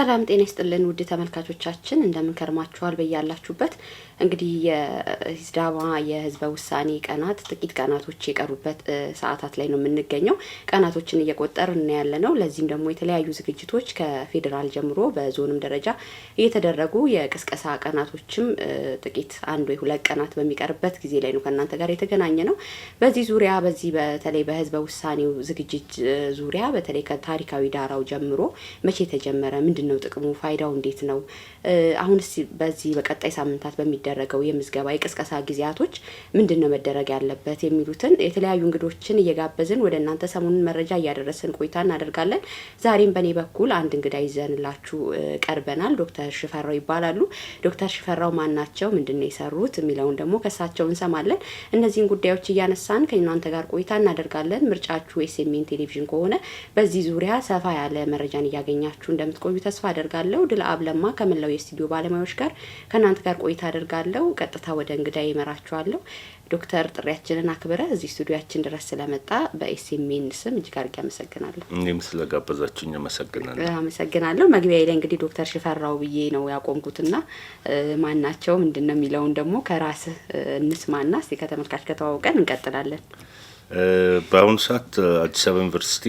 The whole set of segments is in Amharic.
ሰላም ጤና ይስጥልን ውድ ተመልካቾቻችን እንደምን ከርማችኋል በያላችሁበት። እንግዲህ የሲዳማ የህዝበ ውሳኔ ቀናት ጥቂት ቀናቶች የቀሩበት ሰዓታት ላይ ነው የምንገኘው። ቀናቶችን እየቆጠርን ያለነው ለዚህም ደግሞ የተለያዩ ዝግጅቶች ከፌደራል ጀምሮ በዞንም ደረጃ እየተደረጉ የቅስቀሳ ቀናቶችም ጥቂት አንድ ወይ ሁለት ቀናት በሚቀርበት ጊዜ ላይ ነው ከናንተ ጋር የተገናኘ ነው። በዚህ ዙሪያ በዚህ በተለይ በህዝበ ውሳኔው ዝግጅት ዙሪያ በተለይ ከታሪካዊ ዳራው ጀምሮ መቼ ተጀመረ፣ ምንድነው ጥቅሙ፣ ፋይዳው እንዴት ነው፣ አሁንስ በዚህ በቀጣይ ሳምንታት በሚደረገው የምዝገባ የቅስቀሳ ጊዜያቶች ምንድነው መደረግ ያለበት የሚሉትን የተለያዩ እንግዶችን እየጋበዝን ወደ እናንተ ሰሞኑን መረጃ እያደረስን ቆይታ እናደርጋለን። ዛሬም በኔ በኩል አንድ እንግዳ ይዘንላችሁ ቀርበናል። ዶክተር ሽፈራው ይባላሉ። ዶክተር ሽፈራው ማን ናቸው፣ ምንድነው የሰሩት የሚለውን ደግሞ ከሳቸው እንሰማለን። እነዚህን ጉዳዮች እያነሳን ከእናንተ ጋር ቆይታ እናደርጋለን። ምርጫችሁ ኤስኤምኤን ቴሌቪዥን ከሆነ በዚህ ዙሪያ ሰፋ ያለ መረጃን እያገኛችሁ እንደምትቆዩ ተስፋ አደርጋለሁ። ድልአብ ለማ ከመላው የስቱዲዮ ባለሙያዎች ጋር ከናንተ ጋር ቆይታ አደርጋለሁ። ቀጥታ ወደ እንግዳይ እመራችኋለሁ። ዶክተር ጥሪያችንን አክብረ እዚህ ስቱዲዮአችን ድረስ ስለመጣ በኤስኤምኤን ስም እጅግ አድርጌ አመሰግናለሁ። እኔም ስለጋበዛችሁኝ አመሰግናለሁ። መግቢያዬ ላይ እንግዲህ ዶክተር ሽፈራው ብዬ ነው ያቆምኩትና ማናቸው ምንድነው የሚለውን ደግሞ ከራስ እንስማና እስቲ ከተመልካች ከተዋወቀን እንቀጥላለን። በአሁኑ ሰዓት አዲስ አበባ ዩኒቨርሲቲ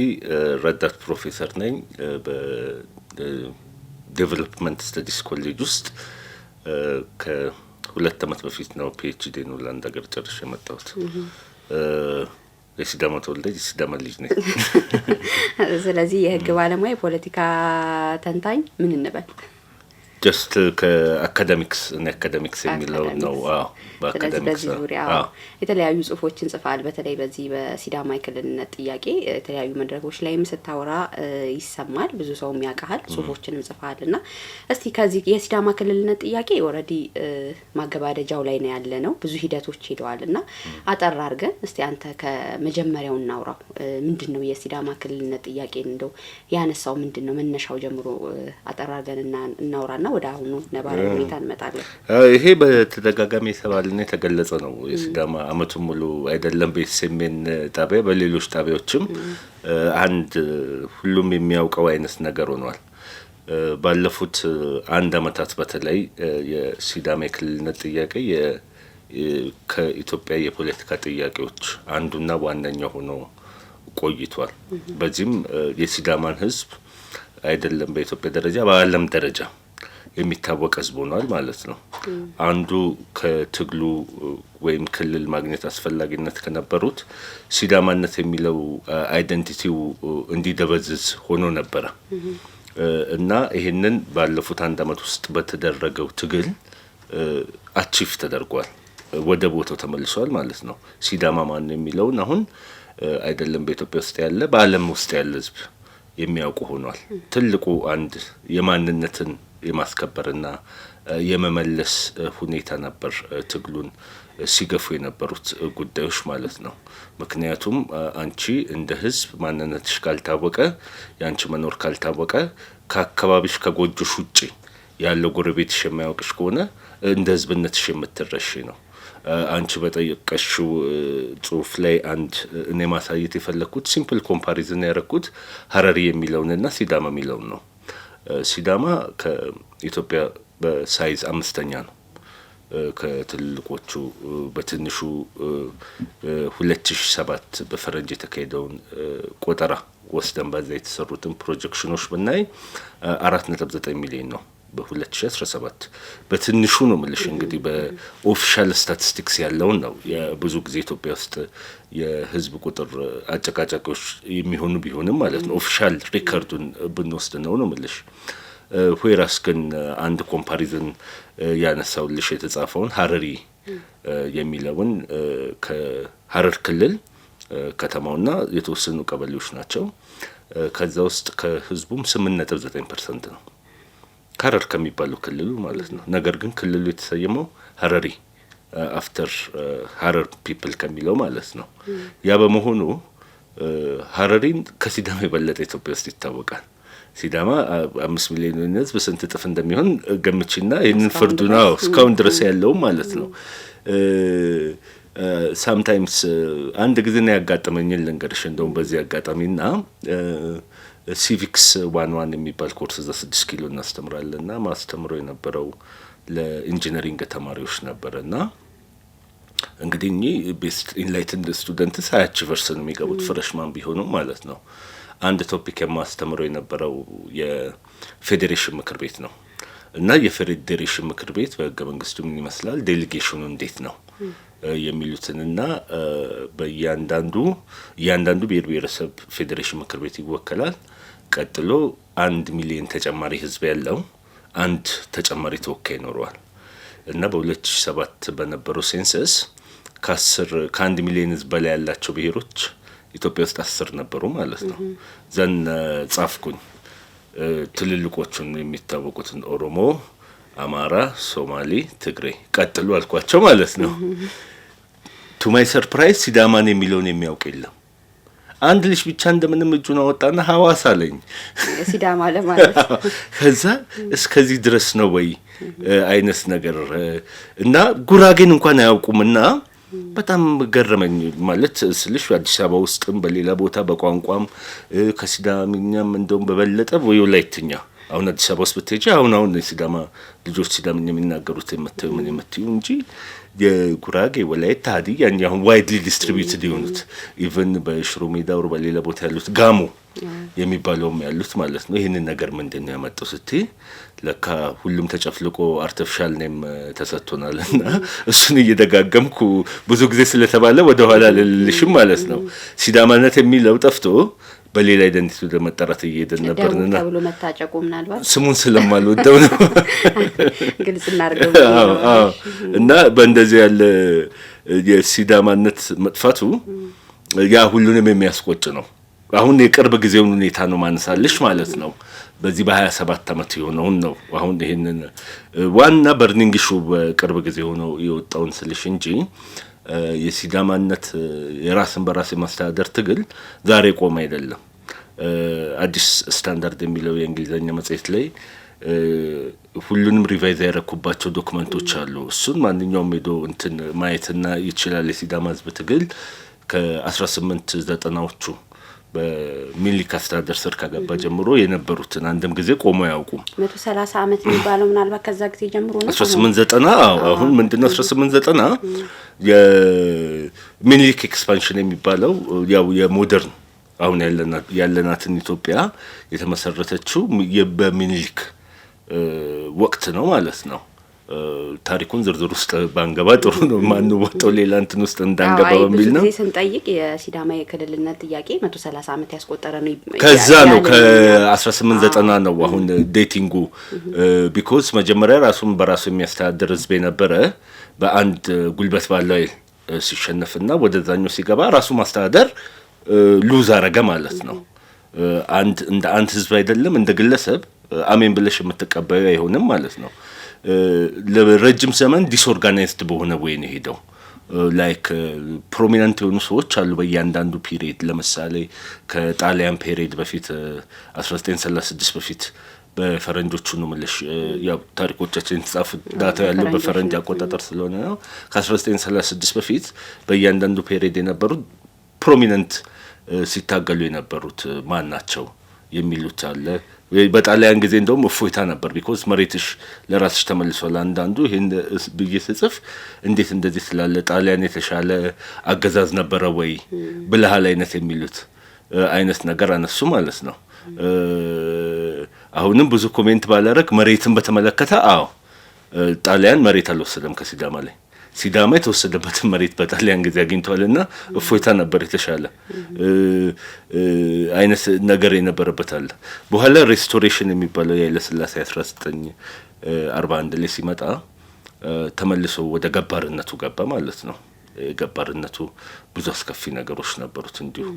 ረዳት ፕሮፌሰር ነኝ። ዴቨሎፕመንት ስተዲስ ኮሌጅ ውስጥ ከሁለት ዓመት በፊት ነው ፒኤችዲ ነው ላንድ ሀገር ጨርሼ የመጣሁት። የሲዳማ ተወልደ የሲዳማ ልጅ ነኝ። ስለዚህ የህግ ባለሙያ የፖለቲካ ተንታኝ ምን እንበል? ጀስት ከአካዳሚክስ እና አካዳሚክስ የሚለው ነው። በአካዳሚክስ ዙሪያ የተለያዩ ጽሁፎችን ጽፋል። በተለይ በዚህ በሲዳማ የክልልነት ጥያቄ የተለያዩ መድረኮች ላይም ስታወራ ይሰማል። ብዙ ሰውም ያውቃል። ጽሁፎችንም ጽፋልና እስቲ ከዚህ የሲዳማ ክልልነት ጥያቄ ኦሬዲ ማገባደጃው ላይ ነው ያለ ነው። ብዙ ሂደቶች ሄደዋልና አጠር አድርገን እስቲ አንተ ከመጀመሪያው እናውራው። ምንድነው የሲዳማ ክልልነት ጥያቄ እንደው ያነሳው ምንድነው መነሻው ጀምሮ አጠር አድርገን እናውራና ወደ አሁኑ ነባራዊ ሁኔታ እንመጣለን። ይሄ በተደጋጋሚ የተባለና የተገለጸ ነው። የሲዳማ አመቱን ሙሉ አይደለም በኤስኤምኤን ጣቢያ በሌሎች ጣቢያዎችም አንድ ሁሉም የሚያውቀው አይነት ነገር ሆኗል። ባለፉት አንድ አመታት በተለይ የሲዳማ የክልልነት ጥያቄ ከኢትዮጵያ የፖለቲካ ጥያቄዎች አንዱና ዋነኛው ሆኖ ቆይቷል። በዚህም የሲዳማን ህዝብ አይደለም በኢትዮጵያ ደረጃ በዓለም ደረጃ የሚታወቅ ህዝብ ሆኗል ማለት ነው። አንዱ ከትግሉ ወይም ክልል ማግኘት አስፈላጊነት ከነበሩት ሲዳማነት የሚለው አይደንቲቲው እንዲደበዝዝ ሆኖ ነበረ እና ይሄንን ባለፉት አንድ አመት ውስጥ በተደረገው ትግል አቺቭ ተደርጓል። ወደ ቦታው ተመልሷል ማለት ነው። ሲዳማ ማን የሚለውን አሁን አይደለም በኢትዮጵያ ውስጥ ያለ በዓለም ውስጥ ያለ ህዝብ የሚያውቁ ሆኗል። ትልቁ አንድ የማንነትን የማስከበርና የመመለስ ሁኔታ ነበር ትግሉን ሲገፉ የነበሩት ጉዳዮች ማለት ነው። ምክንያቱም አንቺ እንደ ህዝብ ማንነትሽ ካልታወቀ፣ ያንቺ መኖር ካልታወቀ፣ ከአካባቢሽ ከጎጆሽ ውጪ ያለው ጎረቤትሽ የማያውቅሽ ከሆነ እንደ ህዝብነትሽ የምትረሺ ነው። አንቺ በጠየቀሽው ጽሁፍ ላይ አንድ እኔ ማሳየት የፈለኩት ሲምፕል ኮምፓሪዝን ያደረኩት ሀረሪ የሚለውንና ሲዳማ የሚለውን ነው። ሲዳማ ከኢትዮጵያ በሳይዝ አምስተኛ ነው። ከትልቆቹ በትንሹ 2007 በፈረንጅ የተካሄደውን ቆጠራ ወስደን በዛ የተሰሩትን ፕሮጀክሽኖች ብናይ 4.9 ሚሊዮን ነው በ2017 በትንሹ ነው ምልሽ። እንግዲህ በኦፊሻል ስታቲስቲክስ ያለውን ነው። ብዙ ጊዜ ኢትዮጵያ ውስጥ የህዝብ ቁጥር አጨቃጫቂዎች የሚሆኑ ቢሆንም ማለት ነው ኦፊሻል ሪከርዱን ብንወስድ ነው ምልሽ። ሆይራስ ግን አንድ ኮምፓሪዝን ያነሳውልሽ የተጻፈውን ሀረሪ የሚለውን ከሀረር ክልል ከተማውና የተወሰኑ ቀበሌዎች ናቸው። ከዛ ውስጥ ከህዝቡም 8.9% ነው ሀረር ከሚባለው ክልሉ ማለት ነው። ነገር ግን ክልሉ የተሰየመው ሀረሪ አፍተር ሀረር ፒፕል ከሚለው ማለት ነው። ያ በመሆኑ ሀረሪን ከሲዳማ የበለጠ ኢትዮጵያ ውስጥ ይታወቃል። ሲዳማ 5 ሚሊዮን ህዝብ ስንት እጥፍ እንደሚሆን ገምቺና ይሄንን ፍርዱ ነው እስካሁን ድረስ ያለው ማለት ነው። ሳምታይምስ አንድ ጊዜ ነው ያጋጠመኝን ልንገርሽ እንደውም በዚህ አጋጣሚና ሲቪክስ 1 የሚባል ኮርስ እዛ 6 ኪሎ እናስተምራለንና ማስተምረው የነበረው ለኢንጂነሪንግ ተማሪዎች ነበርና እንግዲህ ቤስት ኢንላይትንድ ስቱደንት ሳያቺቨርስ ነው የሚገቡት ፍሬሽማን ቢሆኑ ማለት ነው። አንድ ቶፒክ የማስተምረው የነበረው የፌዴሬሽን ምክር ቤት ነው እና የፌዴሬሽን ምክር ቤት በህገ መንግስቱ ምን ይመስላል፣ ዴሊጌሽኑ እንዴት ነው የሚሉትንና በእያንዳንዱ ብሔር ብሔረሰብ ፌዴሬሽን ምክር ቤት ይወከላል። ቀጥሎ 1 ሚሊዮን ተጨማሪ ህዝብ ያለው አንድ ተጨማሪ ተወካይ ይኖረዋል እና በ2007 በነበረው ሴንሰስ ከ1 ሚሊዮን ህዝብ በላይ ያላቸው ብሔሮች ኢትዮጵያ ውስጥ 10 ነበሩ ማለት ነው። ዘን ጻፍኩኝ ትልልቆቹን የሚታወቁትን ኦሮሞ፣ አማራ፣ ሶማሌ፣ ትግሬ ቀጥሉ አልኳቸው ማለት ነው። ቱ ማይ ሰርፕራይዝ ሲዳማን የሚለውን የሚያውቅ የለም። አንድ ልጅ ብቻ እንደምንም እጁን አወጣና ሐዋሳ አለኝ ሲዳማ ለማለት ከዛ እስከዚህ ድረስ ነው ወይ አይነት ነገር እና ጉራጌን እንኳን አያውቁምና በጣም ገረመኝ። ማለት ስልሽ አዲስ አበባ ውስጥም በሌላ ቦታ በቋንቋም ከሲዳምኛም እንደውም በበለጠ ወላይትኛ አሁን አዲስ አበባ ውስጥ ብትሄጂ አሁን ሲዳማ ልጆች ሲዳምኛ የሚናገሩት የምትዩ እንጂ የጉራጌ ወላይታ ሀዲያ አሁን ዋይድሊ ዲስትሪቢዩትድ የሆኑት ኢቭን በሽሮ ሜዳ ወር በሌላ ቦታ ያሉት ጋሞ የሚባለውም ያሉት ማለት ነው። ይህንን ነገር ምንድነው ያመጣው ስትይ ለካ ሁሉም ተጨፍልቆ አርቲፊሻል ኔም ተሰጥቶናልና እሱን እየደጋገምኩ ብዙ ጊዜ ስለተባለ ወደ ኋላ ልልሽም ማለት ነው። ሲዳማነት የሚለው ጠፍቶ በሌላ አይደንቲቲ ወደ መጠራት እየሄድን ነበርና ተብሎ መታጨቁ ምናልባት ስሙን ስለማልወደው ነው ግልጽ እናርገው እና በእንደዚህ ያለ የሲዳማነት መጥፋቱ ያ ሁሉንም የሚያስቆጭ ነው። አሁን የቅርብ ጊዜውን ሁኔታ ነው ማንሳልሽ ማለት ነው። በዚህ በ27 አመት የሆነውን ነው አሁን ይሄንን ዋና በርኒንግ ሹ በቅርብ ጊዜ ሆነው የወጣውን ስልሽ እንጂ የሲዳማነት የራስን በራስ የማስተዳደር ትግል ዛሬ ቆም አይደለም። አዲስ ስታንዳርድ የሚለው የእንግሊዘኛ መጽሔት ላይ ሁሉንም ሪቫይዝ ያደረኩባቸው ዶክመንቶች አሉ። እሱን ማንኛውም ሄዶ እንትን ማየትና ይችላል። የሲዳማ ህዝብ ትግል ከ1890ዎቹ በሚኒሊክ አስተዳደር ስር ከገባ ጀምሮ የነበሩትን አንድም ጊዜ ቆሞ ያውቁም። 130 አመት የሚባለው ምናልባት ከዛ ጊዜ ጀምሮ ነው 1890 አሁን ምንድነው 1890 የሚኒሊክ ኤክስፓንሽን የሚባለው ያው የሞደርን አሁን ያለናትን ኢትዮጵያ የተመሰረተችው በሚኒሊክ ወቅት ነው ማለት ነው። ታሪኩን ዝርዝር ውስጥ ባንገባ ጥሩ ነው። ማን ወጣው ሌላ እንትን ውስጥ እንዳንገባ በሚል ነው። ብዙ ስንጠይቅ የሲዳማ የክልልነት ጥያቄ 130 አመት ያስቆጠረ ነው። ከዛ ነው ከ1890 ነው አሁን ዴቲንጉ ቢኮዝ መጀመሪያ ራሱን በራሱ የሚያስተዳድር ህዝብ የነበረ በአንድ ጉልበት ባለው ሲሸነፍና ወደዛኛው ሲገባ ራሱ ማስተዳደር ሉዝ አረገ ማለት ነው። እንደ አንድ ህዝብ አይደለም እንደ ግለሰብ አሜን ብለሽ የምትቀበዩ አይሆንም ማለት ነው። ለረጅም ዘመን ዲስኦርጋናይዝድ በሆነ ወይ ነው ሄደው ላይክ ፕሮሚናንት የሆኑ ሰዎች አሉ በእያንዳንዱ ፒሪየድ። ለምሳሌ ከጣሊያን ፒሪየድ በፊት 1936 በፊት በፈረንጆቹ ነው ማለት ያው ታሪኮቻችን ተጻፉ ዳታ ያለው በፈረንጅ አቆጣጠር ስለሆነ ነው። ከ1936 በፊት በእያንዳንዱ ፒሪየድ የነበሩ ፕሮሚናንት ሲታገሉ የነበሩት ማን ናቸው የሚሉት አለ። በጣሊያን ጊዜ እንደውም እፎይታ ነበር ቢኮዝ መሬትሽ ለራስሽ ተመልሷል። አንዳንዱ ይሄን ብዬ ስጽፍ እንዴት እንደዚህ ስላለ ጣሊያን የተሻለ አገዛዝ ነበረ ወይ ብለሃል አይነት የሚሉት አይነት ነገር አነሱ ማለት ነው። አሁንም ብዙ ኮሜንት ባላረግ መሬትን በተመለከተ ጣሊያን መሬት አልወሰደም ከሲዳማ ላይ። ሲዳማ የተወሰደበትን መሬት በጣሊያን ጊዜ አግኝቷልና እፎይታ ነበር የተሻለ አይነት ነገር የነበረበት አለ። በኋላ ሬስቶሬሽን የሚባለው የኃይለ ሥላሴ 1941 ላይ ሲመጣ ተመልሶ ወደ ገባርነቱ ገባ ማለት ነው። ገባርነቱ ብዙ አስከፊ ነገሮች ነበሩት። እንዲሁ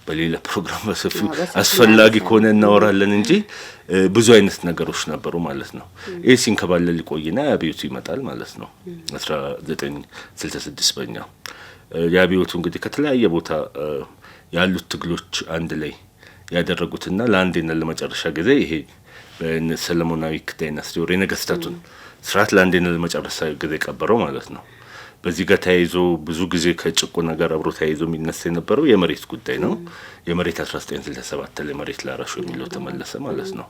በሌላ ፕሮግራም በሰፊው አስፈላጊ ከሆነ እናወራለን እንጂ ብዙ አይነት ነገሮች ነበሩ ማለት ነው። ይሄ ሲንከባለል ሊቆይና አብዮቱ ይመጣል ማለት ነው 1966 በእኛ የአብዮቱ እንግዲህ ከተለያየ ቦታ ያሉት ትግሎች አንድ ላይ ያደረጉትና ለአንዴና ለመጨረሻ ጊዜ ይሄ በሰለሞናዊ ዳይናስቲ ወር የነገስታቱን ስርዓት ለአንዴና ለመጨረሻ ጊዜ ቀበረው ማለት ነው። በዚህ ጋር ተያይዞ ብዙ ጊዜ ከጭቆና ጋር አብሮ ተያይዞ የሚነሳ የነበረው የመሬት ጉዳይ ነው። የመሬት 1967 ላይ መሬት ላራሹ የሚለው ተመለሰ ማለት ነው።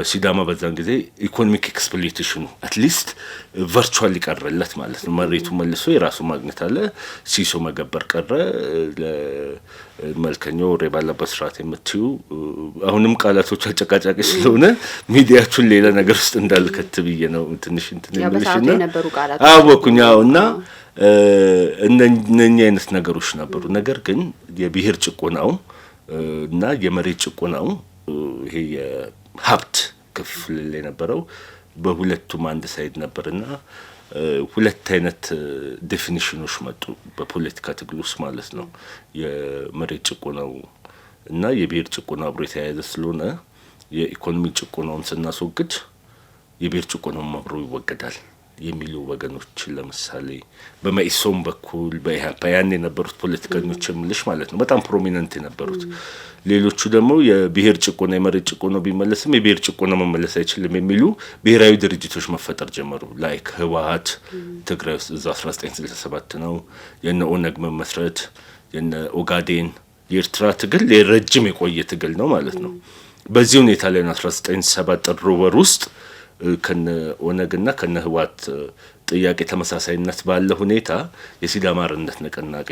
ሲዳማ በዛን ጊዜ ኢኮኖሚክ ኤክስፕሎይቴሽኑ አትሊስት ቨርቹዋሊ ቀረለት ማለት ነው። መሬቱ መልሶ የራሱ ማግኘት አለ። ሲሶ መገበር ቀረ። ለመልከኛው ወሬ ባለበት ስርዓት የምትዩ አሁንም ቃላቶች አጨቃጫቂ ስለሆነ ሚዲያችሁን ሌላ ነገር ውስጥ እንዳልከት ብዬ ነው ትንሽ ያበሳቱ የነበሩ ቃላቶች አወኩኛው እና እነኛ አይነት ነገሮች ነበሩ። ነገር ግን የብሔር ጭቆናው እና የመሬት ጭቆናው ይሄ ሀብት ክፍል ላይ ነበረው በሁለቱም አንድ ሳይድ ነበርና ሁለት አይነት ዴፊኒሽኖች መጡ በፖለቲካ ትግል ውስጥ ማለት ነው። የመሬት ጭቆናው እና የብሔር ጭቆናው አብሮ የተያያዘ ስለሆነ የኢኮኖሚ ጭቆናውን ስናስወግድ የብሔር ጭቆናው አብሮ ይወገዳል የሚሉ ወገኖች ለምሳሌ በመኢሶን በኩል በኢህአፓ ያን የነበሩት ፖለቲከኞች የምልሽ ማለት ነው በጣም ፕሮሚነንት የነበሩት። ሌሎቹ ደግሞ የብሔር ጭቆና የመሬት ጭቆና ቢመለስም የብሔር ጭቆና መመለስ አይችልም የሚሉ ብሔራዊ ድርጅቶች መፈጠር ጀመሩ። ላይክ ህወሓት ትግራይ ውስጥ እዛ 1967 ነው የነ ኦነግ መመስረት የነ ኦጋዴን የኤርትራ ትግል የረጅም የቆየ ትግል ነው ማለት ነው። በዚህ ሁኔታ ላይ 1970 ጥር ወር ውስጥ ከነ ኦነግና ከነ ህወሓት ጥያቄ ተመሳሳይነት ባለ ሁኔታ የሲዳማ አርነት ንቅናቄ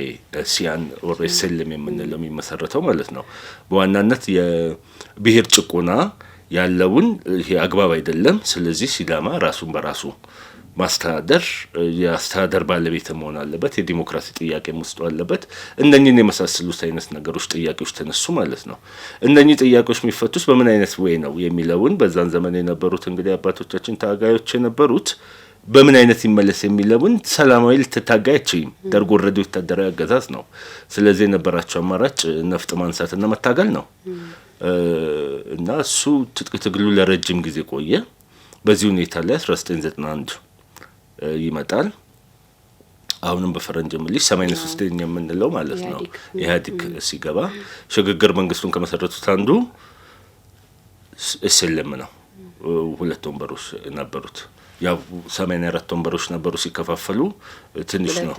ሲያን ኦር ኤስኤልኤም የምንለው የሚመሰረተው ማለት ነው። በዋናነት የብሔር ጭቆና ያለውን ይሄ አግባብ አይደለም፣ ስለዚህ ሲዳማ ራሱን በራሱ ማስተዳደር የአስተዳደር ባለቤት መሆን አለበት፣ የዲሞክራሲ ጥያቄ ውስጥ አለበት። እነኚህን የመሳሰሉት አይነት ነገሮች ጥያቄዎች ተነሱ ማለት ነው። እነኚህ ጥያቄዎች የሚፈቱት በምን አይነት ወይ ነው የሚለውን በዛን ዘመን የነበሩት እንግዲህ አባቶቻችን ታጋዮች የነበሩት በምን አይነት ይመለስ የሚለውን ሰላማዊ ልትታጋይ አትችይም። ደርግ ወረደ ወታደራዊ አገዛዝ ነው። ስለዚህ የነበራቸው አማራጭ ነፍጥ ማንሳትና መታገል ነው እና እሱ ትጥቅ ትግሉ ለረጅም ጊዜ ቆየ። በዚህ ሁኔታ ላይ 1991 ይመጣል። አሁንም በፈረንጅ ምልሽ 83 የምንለው ማለት ነው ኢህአዴግ ሲገባ ሽግግር መንግስቱን ከመሰረቱት አንዱ ኤስኤልኤም ነው። ሁለት ወንበሮች ነበሩት። ያው 84 ወንበሮች ነበሩ ሲከፋፈሉ ትንሽ ነው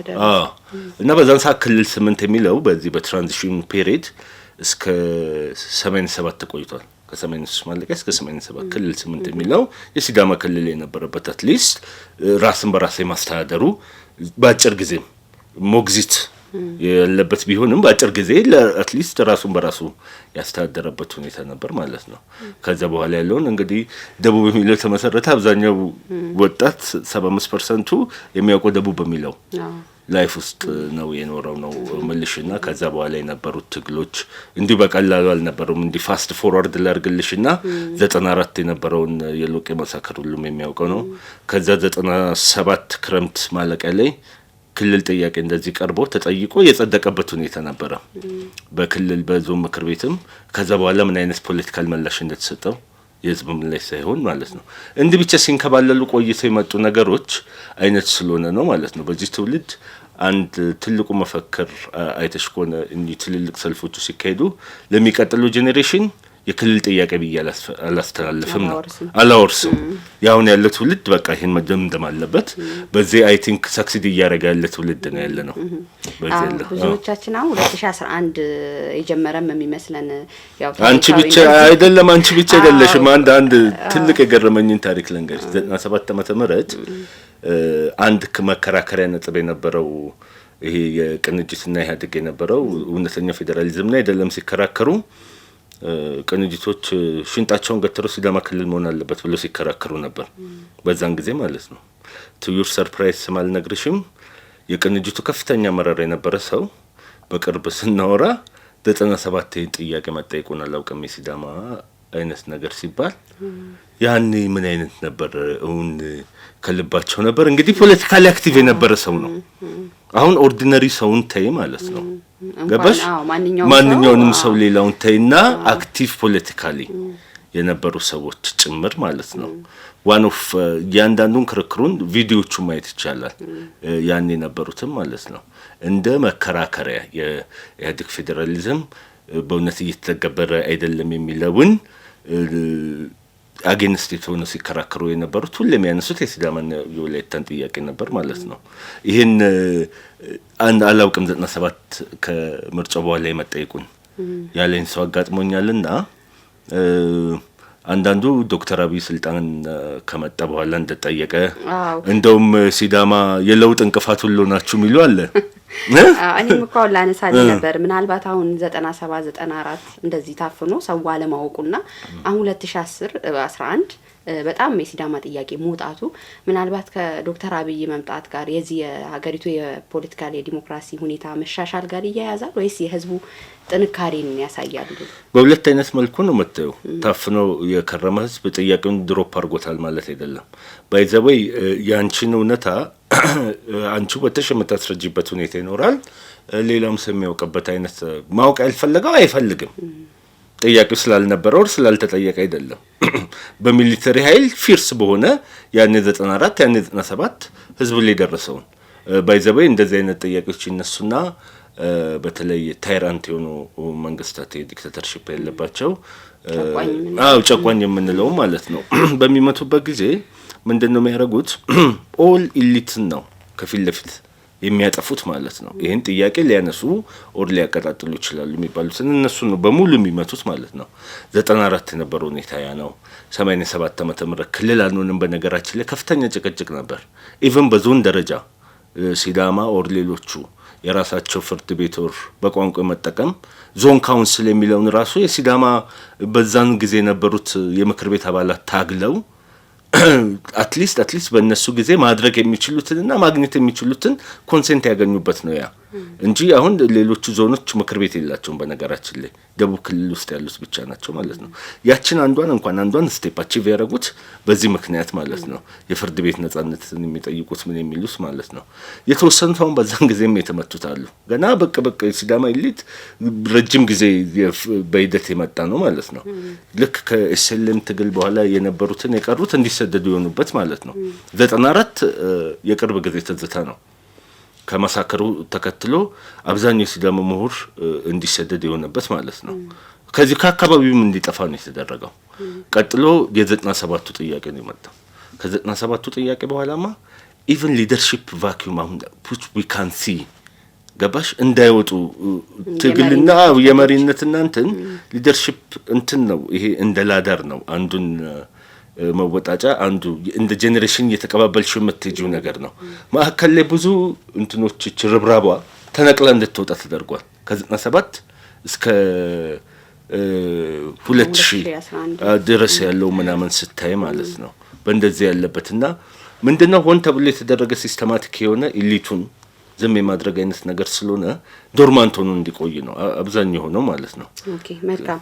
እና በዛን ሰዓት ክልል 8 የሚለው በዚህ በትራንዚሽን ፔሪድ እስከ 87 ቆይቷል። ከ83 ማለቂያ እስከ 87 ክልል 8 የሚለው የሲዳማ ክልል የነበረበት አትሊስት ራስን በራስ የማስተዳደሩ በአጭር ጊዜ ሞግዚት ያለበት ቢሆንም በአጭር ጊዜ ለአትሊስት ራሱን በራሱ ያስተዳደረበት ሁኔታ ነበር ማለት ነው። ከዛ በኋላ ያለውን እንግዲህ ደቡብ የሚለው ተመሰረተ። አብዛኛው ወጣት 75% የሚያውቀው ደቡብ በሚለው ላይፍ ውስጥ ነው የኖረው ነው መልሽና ከዛ በኋላ የነበሩት ትግሎች እንዲሁ በቀላሉ አልነበሩም። እንዲህ ፋስት ፎርዋርድ ላርግልሽና 94 የነበረውን የሎቄ ማሳከር ሁሉም የሚያውቀው ነው። ከዛ 97 ክረምት ማለቂያ ላይ ክልል ጥያቄ እንደዚህ ቀርቦ ተጠይቆ የጸደቀበት ሁኔታ ነበረ በክልል በዞን ምክር ቤትም። ከዛ በኋላ ምን አይነት ፖለቲካል ምላሽ እንደተሰጠው የህዝብ ምላሽ ሳይሆን ማለት ነው እንዲህ ብቻ ሲንከባለሉ ቆይተው የመጡ ነገሮች አይነት ስለሆነ ነው ማለት ነው። በዚህ ትውልድ አንድ ትልቁ መፈክር አይተሽ ከሆነ እንዲህ ትልልቅ ሰልፎቹ ሲካሄዱ ለሚቀጥለው ጄኔሬሽን የክልል ጥያቄ ብዬ አላስተላልፍም ነው አላወርስም። ያሁን ያለው ትውልድ በቃ ይሄን መደምደም አለበት። በዚህ አይ ቲንክ ሰክሲድ እያደረገ ያለ ትውልድ ነው ያለ ነው። በዚህ ያለ ብዙዎቻችን አሁን 2011 የጀመረም የሚመስለን ያው አንቺ ብቻ አይደለም አንቺ ብቻ አይደለሽም። አንድ ትልቅ የገረመኝን ታሪክ ልንገርሽ። 97 ዓመተ ምህረት አንድ መከራከሪያ ነጥብ የነበረው ይሄ የቅንጅትና ኢህአዴግ የነበረው እውነተኛ ፌዴራሊዝም ላይ አይደለም ሲከራከሩ ቅንጅቶች ሽንጣቸውን ገትረው ሲዳማ ክልል መሆን አለበት ብለው ሲከራከሩ ነበር በዛን ጊዜ ማለት ነው። ቱ ዩር ሰርፕራይዝ ስማልነግርሽም የቅንጅቱ ከፍተኛ አመራር የነበረ ሰው በቅርብ ስናወራ 97 ጥያቄ መጠየቁን አላውቅም የሲዳማ አይነት ነገር ሲባል ያኔ ምን አይነት ነበር? እውን ከልባቸው ነበር እንግዲህ ፖለቲካሊ አክቲቭ የነበረ ሰው ነው። አሁን ኦርዲነሪ ሰውን ተይ ማለት ነው ገባሽ? ማንኛውንም ሰው ሌላውን ተይና አክቲቭ ፖለቲካሊ የነበሩ ሰዎች ጭምር ማለት ነው። ዋን ኦፍ ያንዳንዱን ክርክሩን ቪዲዮቹ ማየት ይቻላል። ያን የነበሩትም ማለት ነው እንደ መከራከሪያ የኢህአዴግ ፌዴራሊዝም በእውነት እየተተገበረ አይደለም የሚለውን አጌንስት ሆነው ሲከራከሩ የነበሩት ሁሌም ያነሱት የሲዳማና የወላይታን ጥያቄ ነበር ማለት ነው። ይሄን አላውቅም 97 ከምርጫው በኋላ የመጠየቁን ያለኝ ሰው አጋጥሞኛልና አንዳንዱ ዶክተር አብይ ስልጣን ከመጣ በኋላ እንደጠየቀ እንደውም ሲዳማ የለውጥ እንቅፋት ሁሉ ናችሁ የሚሉ አለ። እኔም እኮ ላነሳልህ ነበር ምናልባት አሁን 97 94 እንደዚህ ታፍኖ ሰው አለማወቁና አሁን 2010 11 በጣም የሲዳማ ጥያቄ መውጣቱ ምናልባት ከዶክተር አብይ መምጣት ጋር የዚህ የሀገሪቱ የፖለቲካል የዲሞክራሲ ሁኔታ መሻሻል ጋር ይያያዛል ወይስ የህዝቡ ጥንካሬን ያሳያል? በሁለት አይነት መልኩ ነው መጥተው ታፍኖ የከረመ ህዝብ ጥያቄውን ድሮፕ አድርጎታል ማለት አይደለም። ባይዘበይ ያንቺን እውነታ አንቺ ወተሽ የምታስረጅበት ሁኔታ ይኖራል። ሌላም ሰው የሚያውቅበት አይነት ማወቅ ያልፈለገው አይፈልግም። ጥያቄው ስላልነበረው ስላልተጠየቀ አይደለም። በሚሊተሪ ኃይል ፊርስ በሆነ ያኔ 94 ያኔ 97 ህዝብ ላይ ደረሰው ባይዘበይ እንደዚህ አይነት ጥያቄዎች ይነሱና በተለይ ታይራንት የሆኑ መንግስታት የዲክታተርሺፕ ያለባቸው ጨቋኝ የምንለው ማለት ነው በሚመቱበት ጊዜ ምንድነው የሚያደርጉት? ኦል ኢሊትን ነው ከፊት ለፊት የሚያጠፉት ማለት ነው። ይሄን ጥያቄ ሊያነሱ ኦር ሊያቀጣጥሉ ይችላሉ የሚባሉት እነሱ ነው በሙሉ የሚመቱት ማለት ነው። 94 የነበረው ሁኔታ ያ ነው። 87 ዓመተ ምህረት ክልል አንሆንም በነገራችን ላይ ከፍተኛ ጭቅጭቅ ነበር። ኢቭን በዞን ደረጃ ሲዳማ ኦር ሌሎቹ የራሳቸው ፍርድ ቤት ኦር በቋንቋ መጠቀም ዞን ካውንስል የሚለውን ራሱ የሲዳማ በዛን ጊዜ የነበሩት የምክር ቤት አባላት ታግለው አትሊስት በእነሱ ጊዜ ማድረግ የሚችሉትንና ማግኘት የሚችሉትን ኮንሰንት ያገኙበት ነው ያ እንጂ አሁን ሌሎቹ ዞኖች ምክር ቤት የላቸውም በነገራችን ላይ ደቡብ ክልል ውስጥ ያሉት ብቻ ናቸው ማለት ነው። ያችን አንዷን ስቴፕ አቺቭ ያደረጉት በዚህ ምክንያት ማለት ነው። የፍርድ ቤት ነጻነትን የሚጠይቁት ምን የሚሉት ማለት ነው። የተወሰኑት አሁን በዛን ጊዜም የተመቱት አሉ። ገና በቃ ሲዳማ ኢሊት ረጅም ጊዜ በሂደት የመጣ ነው ማለት ነው። ልክ ከኤስኤልኤም ትግል በኋላ የነበሩትን የቀሩት እንዲሰደዱ የሆኑበት ማለት ነው። 94 የቅርብ ጊዜ ትዝታ ነው። ከማሳከሩ ተከትሎ አብዛኛው ሲዳማ ምሁር እንዲሰደድ የሆነበት ማለት ነው። ከዚህ ከአካባቢውም እንዲጠፋ ነው የተደረገው። ቀጥሎ የ97ቱ ጥያቄ ነው የመጣው። ከ97ቱ ጥያቄ በኋላማ ኢቭን ሊደርሺፕ ቫኪዩም አሁን which we can see ገባሽ እንዳይወጡ ትግልና የመሪነትና እንትን ሊደርሺፕ እንትን ነው። ይሄ እንደ ላዳር ነው አንዱን መወጣጫ አንዱ እንደ ጄኔሬሽን እየተቀባበልሽው የምትሄጂው ነገር ነው። ማዕከል ላይ ብዙ እንትኖች ችርብራቧ ተነቅላ እንድትወጣ ተደርጓል። ከ97 እስከ 2000 ድረስ ያለው ምናምን ስታይ ማለት ነው። በእንደዚህ ያለበትና ምንድነው ሆን ተብሎ የተደረገ ሲስተማቲክ የሆነ ኢሊቱን ዝም የማድረግ አይነት ነገር ስለሆነ ዶርማንት ሆኖ እንዲቆይ ነው አብዛኛው ሆኖ ማለት ነው። ኦኬ መልካም።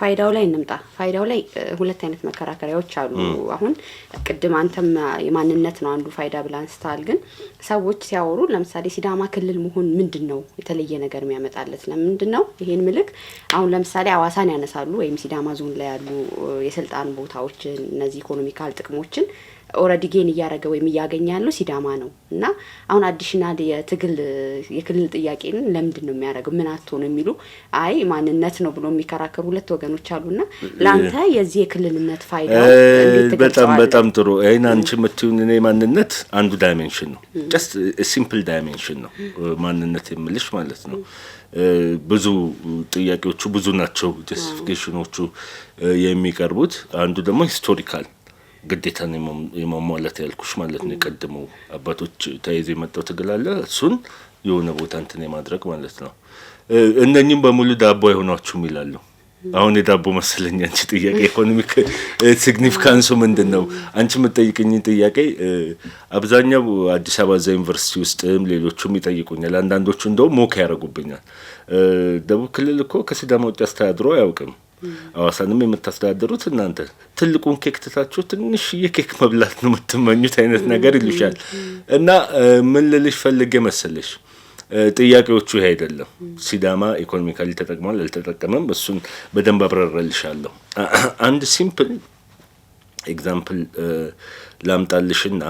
ፋይዳው ላይ እንምጣ። ፋይዳው ላይ ሁለት አይነት መከራከሪያዎች አሉ። አሁን ቅድም አንተም የማንነት ነው አንዱ ፋይዳ ብላን ስታል ግን ሰዎች ሲያወሩ ለምሳሌ ሲዳማ ክልል መሆን ምንድነው የተለየ ነገር የሚያመጣለት ለምንድነው? ይሄን ምልክ አሁን ለምሳሌ አዋሳን ያነሳሉ ወይም ሲዳማ ዞን ላይ ያሉ የስልጣን ቦታዎችን እነዚህ ኢኮኖሚካል ጥቅሞችን ኦሬዲ ጌን እያረገ ወይም እያገኘ ያለው ሲዳማ ነው እና አሁን አዲሽናል የክልል ጥያቄን ለምንድን ነው የሚያደርገው ምን አጥቶ ነው የሚሉ አይ ማንነት ነው ብሎ የሚከራከሩ ሁለት ወገኖች አሉና ላንተ የዚህ የክልልነት ፋይዳ በጣም ጥሩ አይና አንቺ የምትዩን እኔ ማንነት አንዱ ዳይሜንሽን ነው just a simple dimension ነው ማንነት የምልሽ ማለት ነው። ብዙ ጥያቄዎቹ ብዙ ናቸው ጀስቲፊኬሽኖቹ የሚቀርቡት አንዱ ደግሞ ሂስቶሪካል ግዴታ ነው የማሟላት ያልኩሽ ማለት ነው። የቀደመው አባቶች ተይዘ የመጣው ትግል አለ እሱን የሆነ ቦታ እንትን የማድረግ ማለት ነው። እነኚህም በሙሉ ዳቦ አይሆናችሁም ይላሉ። አሁን የዳቦ መሰለኝ አንቺ ጥያቄ ኢኮኖሚክ ሲግኒፊካንሱ ምንድነው? አንቺ የምትጠይቅኝ ጥያቄ አብዛኛው አዲስ አበባ ዩኒቨርሲቲ ውስጥም ሌሎቹም ይጠይቁኛል። አንዳንዶቹ እንደውም ሞክ ያደርጉብኛል። ደቡብ ክልል እኮ ከሲዳማ ውጭ አስተዳድሮ አያውቅም። አዋሳንም የምታስተዳድሩት እናንተ ትልቁን ኬክ ትታችሁ ትንሽ የኬክ መብላት ነው የምትመኙት አይነት ነገር ይሉሻል። እና ምን ልልሽ ፈልጌ መሰለሽ ጥያቄዎቹ ይሄ አይደለም። ሲዳማ ኢኮኖሚካሊ ተጠቅሟል አልተጠቀመም እሱን በደንብ አብራራልሻለሁ። አንድ ሲምፕል ኤግዛምፕል ላምጣልሽና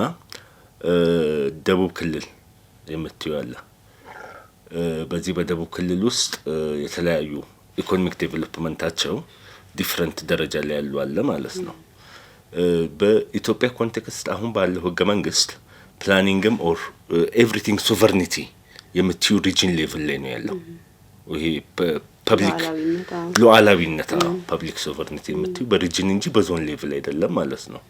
ደቡብ ክልል የምትዩ አለ። በዚህ በደቡብ ክልል ውስጥ የተለያዩ ኢኮኖሚክ ዴቨሎፕመንታቸው ዲፈረንት ደረጃ ላይ ያሉ አለ ማለት ነው። በኢትዮጵያ ኮንቴክስት አሁን ባለው ህገ መንግስት ፕላኒንግም ኦር ኤቭሪቲንግ ሶቨርኒቲ የምትዩ ሪጅን ሌቭል ላይ ነው ያለው። ይሄ ፐብሊክ ሉዓላዊነት ፐብሊክ ሶቨርኒቲ የምትዩ በሪጅን እንጂ በዞን ሌቭል አይደለም ማለት ነው።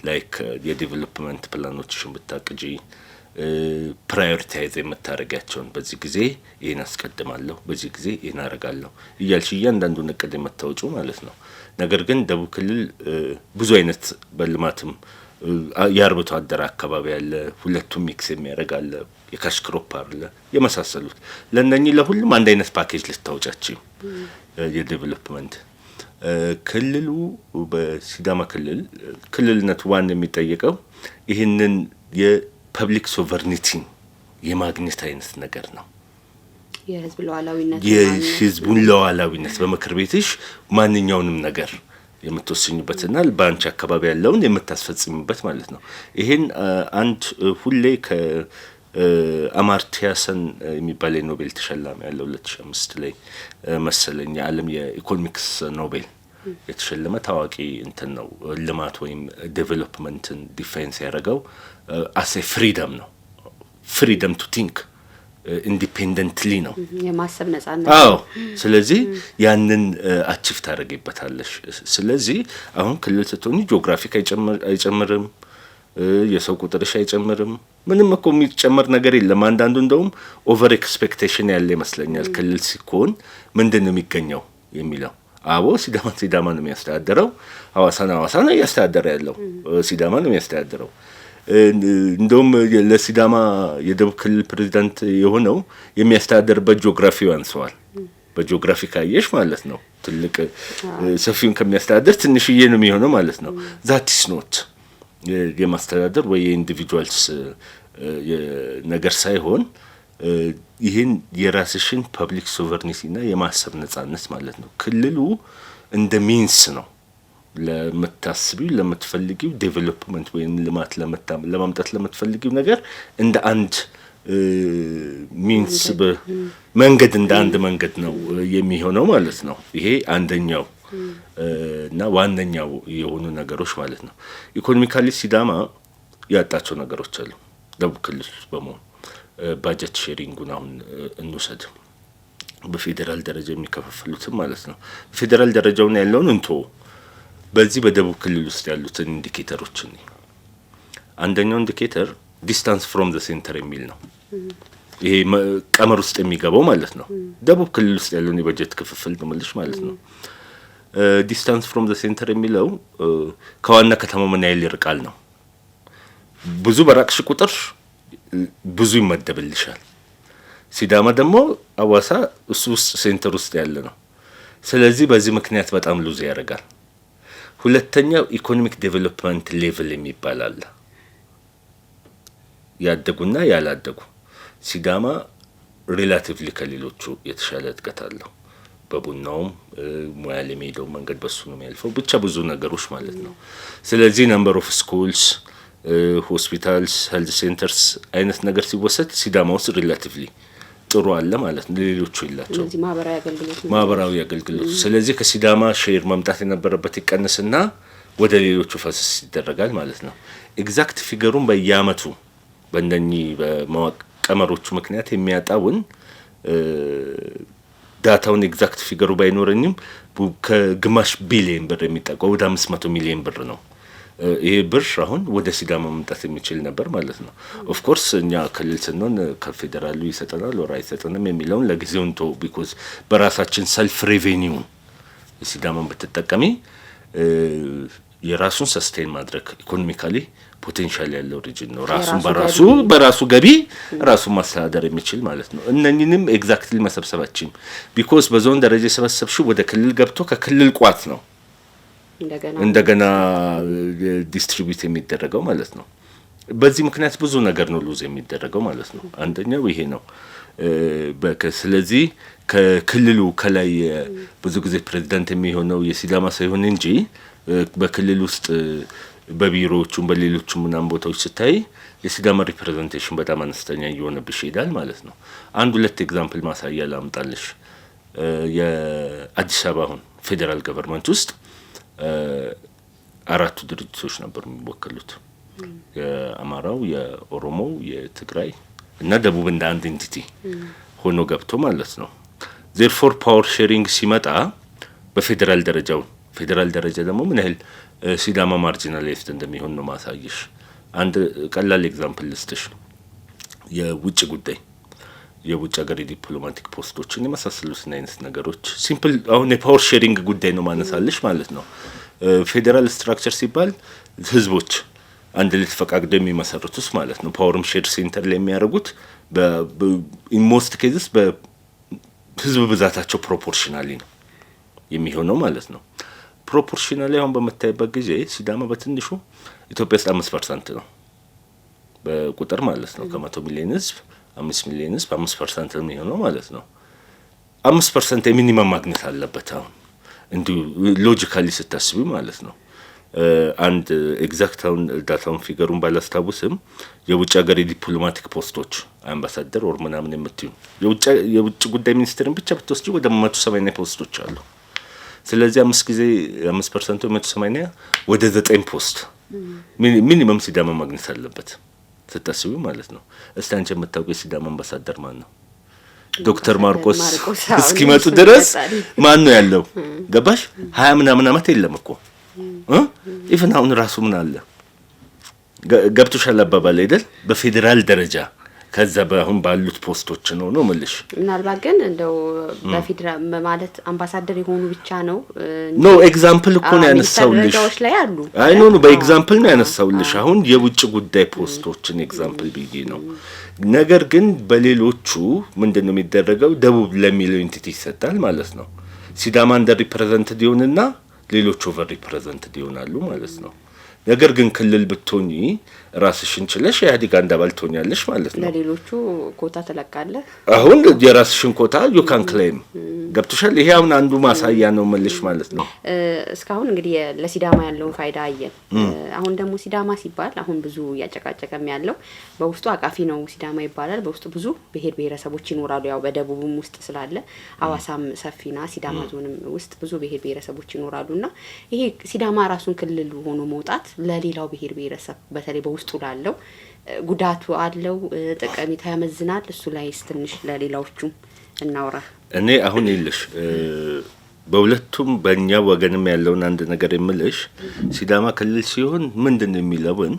ላይክ የዴቨሎፕመንት ፕላኖችሽን ብታቅጂ ፕራዮሪታይዝ የምታደርጋቸውን በዚህ ጊዜ ይሄን አስቀድማለሁ፣ በዚህ ጊዜ ይሄን አደርጋለሁ እያልሽ እያንዳንዱን እቅድ የምታወጪው ማለት ነው። ነገር ግን ደቡብ ክልል ብዙ አይነት በልማትም የአርብቶ አደር አካባቢ ያለ ሁለቱም ሚክስ የሚያደርግ አለ፣ የካሽ ክሮፕ አለ የመሳሰሉት። ለእነኚህ ለሁሉም አንድ አይነት ፓኬጅ ልታወጫቸው የዴቨሎፕመንት ክልሉ በሲዳማ ክልልነት ዋን የሚጠየቀው ይህንን የፐብሊክ ሶቨርኒቲ የማግኘት አይነት ነገር ነው። የህዝቡን ሉዓላዊነት በምክር ቤትሽ ማንኛውንም ነገር የምትወስኙበትና በአንቺ አካባቢ ያለውን የምታስፈጽምበት ማለት ነው። ይሄን አንድ ሁሌ ከአማርቲያ ሰን የሚባል የኖቤል ተሸላሚ ያለው 2005 ላይ መሰለኝ የዓለም የኢኮኖሚክስ ኖቤል የተሸለመ ታዋቂ እንትን ነው። ልማት ወይም ዴቨሎፕመንትን ዲፋይንስ ያደረገው አሴ ፍሪደም ነው። ፍሪደም ቱ ቲንክ ኢንዲፔንደንትሊ ነው የማሰብ ነጻነት። አዎ ስለዚህ ያንን አቺቭ ታደርጊበታለሽ። ስለዚህ አሁን ክልል ስትሆኚ ጂኦግራፊክ አይጨምርም፣ የሰው ቁጥርሽ አይጨምርም፣ ምንም እኮ የሚጨመር ነገር የለም። አንዳንዱ እንደውም ኦቨር ኤክስፔክቴሽን ያለ ይመስለኛል። ክልል ሲኮን ምንድን ነው የሚገኘው የሚለው አቦ ሲዳማ ነው የሚያስተዳድረው፣ ሐዋሳ ነው እያስተዳደረ ያለው፣ ሲዳማ ነው የሚያስተዳድረው። እንደውም ለሲዳማ የደቡብ ክልል ፕሬዝዳንት የሆነው የሚያስተዳድርበት ጂኦግራፊው ያንሰዋል። በጂኦግራፊ ካየሽ ማለት ነው ትልቅ ሰፊውን ከሚያስተዳድር ትንሽዬ ነው የሚሆነው ማለት ነው። ዛቲስ ኖት የማስተዳደር ወይ የኢንዲቪጁዋልስ ነገር ሳይሆን ይህን የራስሽን ፐብሊክ ሶቨርኒቲና የማሰብ ነጻነት ማለት ነው። ክልሉ እንደ ሚንስ ነው ለምታስቢው ለምትፈልጊው ዴቨሎፕመንት ወይም ልማት ለማምጣት ለምትፈልጊው ነገር እንደ አንድ ሚንስ መንገድ እንደ አንድ መንገድ ነው የሚሆነው ማለት ነው። ይሄ አንደኛው እና ዋነኛው የሆኑ ነገሮች ማለት ነው። ኢኮኖሚካሊ ሲዳማ ያጣቸው ነገሮች አሉ። ደቡብ ክልል በመሆኑ ባጀት ሼሪንጉን አሁን እንውሰድ። በፌዴራል ደረጃ የሚከፋፈሉትም ማለት ነው። ፌዴራል ደረጃውን ያለውን እንቶ በዚህ በደቡብ ክልል ውስጥ ያሉትን ኢንዲኬተሮች ነው። አንደኛው ኢንዲኬተር ዲስታንስ ፍሮም ዘ ሴንተር የሚል ነው። ይሄ ቀመር ውስጥ የሚገባው ማለት ነው። ደቡብ ክልል ውስጥ ያለውን የበጀት ክፍፍል ነው ማለት ነው። ዲስታንስ ፍሮም ዘ ሴንተር የሚለው ከዋና ከተማው ምን ያህል ይርቃል ነው። ብዙ በራቅሽ ቁጥር ብዙ ይመደብልሻል። ሲዳማ ደግሞ ሐዋሳ እሱ ውስጥ ሴንተር ውስጥ ያለ ነው። ስለዚህ በዚህ ምክንያት በጣም ሉዝ ያደርጋል። ሁለተኛው ኢኮኖሚክ ዴቨሎፕመንት ሌቭል የሚባል አለ። ያደጉና ያላደጉ ሲዳማ ሪላቲቭሊ ከሌሎቹ የተሻለ እድገት አለው። በቡናውም ሙያሌ የሚሄደው መንገድ በሱ ነው የሚያልፈው። ብቻ ብዙ ነገሮች ማለት ነው። ስለዚህ ነምበር ኦፍ ስኩልስ፣ ሆስፒታልስ፣ ሄልዝ ሴንተርስ አይነት ነገር ሲወሰድ ሲዳማ ውስጥ ሪላቲቭሊ ጥሩ አለ ማለት ነው። ሌሎቹ ይላቸው ማህበራዊ አገልግሎት። ስለዚህ ከሲዳማ ሼር መምጣት የነበረበት ይቀንስና ወደ ሌሎቹ ፈሰስ ይደረጋል ማለት ነው። ኤግዛክት ፊገሩን በየአመቱ በእነኚህ በመቀመሮቹ ምክንያት የሚያጣውን ዳታውን ኤግዛክት ፊገሩ ባይኖረኝም ከግማሽ ቢሊየን ብር የሚጠቀው ወደ 500 ሚሊዮን ብር ነው። ይሄ ብር አሁን ወደ ሲዳማ መምጣት የሚችል ነበር ማለት ነው። ኦፍ ኮርስ እኛ ክልል ስንሆን ከፌደራሉ ይሰጠናል ወራ አይሰጠንም የሚለውን ለጊዜው እንተው። ቢኮዝ በራሳችን ሰልፍ ሬቬኒው ሲዳማን ብትጠቀሚ የራሱን ሰስቴን ማድረግ ኢኮኖሚካሊ ፖቴንሻል ያለው ሪጅን ነው። ራሱን በራሱ ገቢ ራሱን ማስተዳደር የሚችል ማለት ነው። እነኚህንም ኤግዛክትሊ መሰብሰባችን ቢኮዝ በዞን ደረጃ የሰበሰብሽው ወደ ክልል ገብቶ ከክልል ቋት ነው እንደገና ዲስትሪቢዩት የሚደረገው ማለት ነው። በዚህ ምክንያት ብዙ ነገር ነው ሉዝ የሚደረገው ማለት ነው። አንደኛው ይሄ ነው። ስለዚህ ከክልሉ ከላይ ብዙ ጊዜ ፕሬዝዳንት የሚሆነው የሲዳማ ሳይሆን እንጂ በክልል ውስጥ በቢሮዎቹም በሌሎቹም ምናምን ቦታዎች ስታይ የሲዳማ ሪፕሬዘንቴሽን በጣም አነስተኛ እየሆነብሽ ይሄዳል ማለት ነው። አንድ ሁለት ኤግዛምፕል ማሳያ ላምጣልሽ። የአዲስ አበባ አሁን ፌዴራል ገቨርንመንት ውስጥ አራቱ ድርጅቶች ነበሩ የሚወከሉት የአማራው፣ የኦሮሞው፣ የትግራይ እና ደቡብ እንደ አንድ ኤንቲቲ ሆኖ ገብቶ ማለት ነው። ዜርፎር ፓወር ሼሪንግ ሲመጣ በፌደራል ደረጃ ደግሞ ምን ያህል ሲዳማ ማርጂናላይዝድ እንደሚሆን ነው ማሳየሽ። አንድ ቀላል ኤግዛምፕል ልስጥሽ። የውጭ ሀገር ዲፕሎማቲክ ፖስቶችን የመሳሰሉትን አይነት ነገሮች ሲምፕል አሁን የፓወር ሼሪንግ ጉዳይ ነው ማነሳልሽ ማለት ነው። ፌዴራል ስትራክቸር ሲባል ህዝቦች አንድ ላይ ተፈቃቅደው የሚመሰርቱት ማለት ነው። ፓወርም ሼር ሴንተር ላይ የሚያደርጉት ኢንሞስት ኬዝስ በህዝብ ብዛታቸው ፕሮፖርሽናሊ ነው የሚሆነው ማለት ነው። ፕሮፖርሽናሊ አሁን በመታይበት ጊዜ ሲዳማ በትንሹ ኢትዮጵያ ውስጥ 5% ነው በቁጥር ማለት ነው። ከ100 ሚሊዮን ህዝብ 5 ሚሊዮን ህዝብ 5% ነው የሚሆነው ማለት ነው። 5% የሚኒመም ማግኘት አለበት። አሁን እንዲሁ ሎጂካሊ ስታስቢ ማለት ነው። አንድ ኤግዛክታውን ዳታውን ፊገሩን ባላስታውስም የውጭ ሀገር ዲፕሎማቲክ ፖስቶች አምባሳደር ወር ምናምን የምትዩ የውጭ ጉዳይ ሚኒስቴርን ብቻ ብትወስጂ ወደ 180 ፖስቶች አሉ። ስለዚህ 5% 180 ወደ 9 ፖስት ሚኒመም ሲዳማ ማግኘት አለበት ስታስቢ ማለት ነው። እስቲ አንቺ የምታውቁ የሲዳማ አምባሳደር ማን ነው? ዶክተር ማርቆስ እስኪመጡ ድረስ ማን ነው ያለው? ገባሽ? 20 ምናምን አመት የለም እኮ ኢቭን አሁን ራሱ ምን አለ ገብቶሻል አባባል አይደል? በፌዴራል ደረጃ ከዛ በአሁን ባሉት ፖስቶች ነው መልሽ። ምናልባት ግን እንደው በፌዴራል ማለት አምባሳደር የሆኑ ብቻ ነው ኖ ኤግዛምፕል እኮ ነው ያነሳውልሽ። ደረጃዎች ላይ አሉ። አይ ኖ በኤግዛምፕል ነው ያነሳውልሽ። አሁን የውጭ ጉዳይ ፖስቶችን ኤግዛምፕል ብዬ ነው። ነገር ግን በሌሎቹ ምንድነው የሚደረገው? ደቡብ ለሚለው ኢንቲቲ ይሰጣል ማለት ነው። ሲዳማ አንደር ሪፕሬዘንትድ ይሆንና ሌሎች ኦቨር ሪፕሬዘንትድ ይሆናሉ ማለት ነው። ነገር ግን ክልል ብትሆኚ ራስሽን ችለሽ ኢህአዴግ አንድ አባል ትሆኛለሽ ማለት ነው። ለሌሎቹ ኮታ ተለቃለህ። አሁን የራስሽን ኮታ ዩ ካን ክሌም ገብቶሻል። ይሄ አሁን አንዱ ማሳያ ነው መልሽ ማለት ነው። እስካሁን እንግዲህ ለሲዳማ ያለውን ፋይዳ አየን። አሁን ደግሞ ሲዳማ ሲባል አሁን ብዙ ያጨቃጨቀም ያለው በውስጡ አቃፊ ነው ሲዳማ ይባላል። በውስጡ ብዙ ብሔር ብሔረሰቦች ይኖራሉ። ያው በደቡብም ውስጥ ስላለ ሐዋሳም ሰፊና ሲዳማ ዞንም ውስጥ ብዙ ብሔር ብሔረሰቦች ይኖራሉና ይሄ ሲዳማ ራሱን ክልል ሆኖ መውጣት ለሌላው ብሔር ብሔረሰብ በተለይ በውስጡ ላለው ጉዳቱ አለው፣ ጠቀሜታ ያመዝናል። እሱ ላይ ትንሽ ለሌላዎቹም እናውራ። እኔ አሁን ይልሽ በሁለቱም በእኛ ወገንም ያለውን አንድ ነገር የምልሽ ሲዳማ ክልል ሲሆን ምንድነው የሚለውን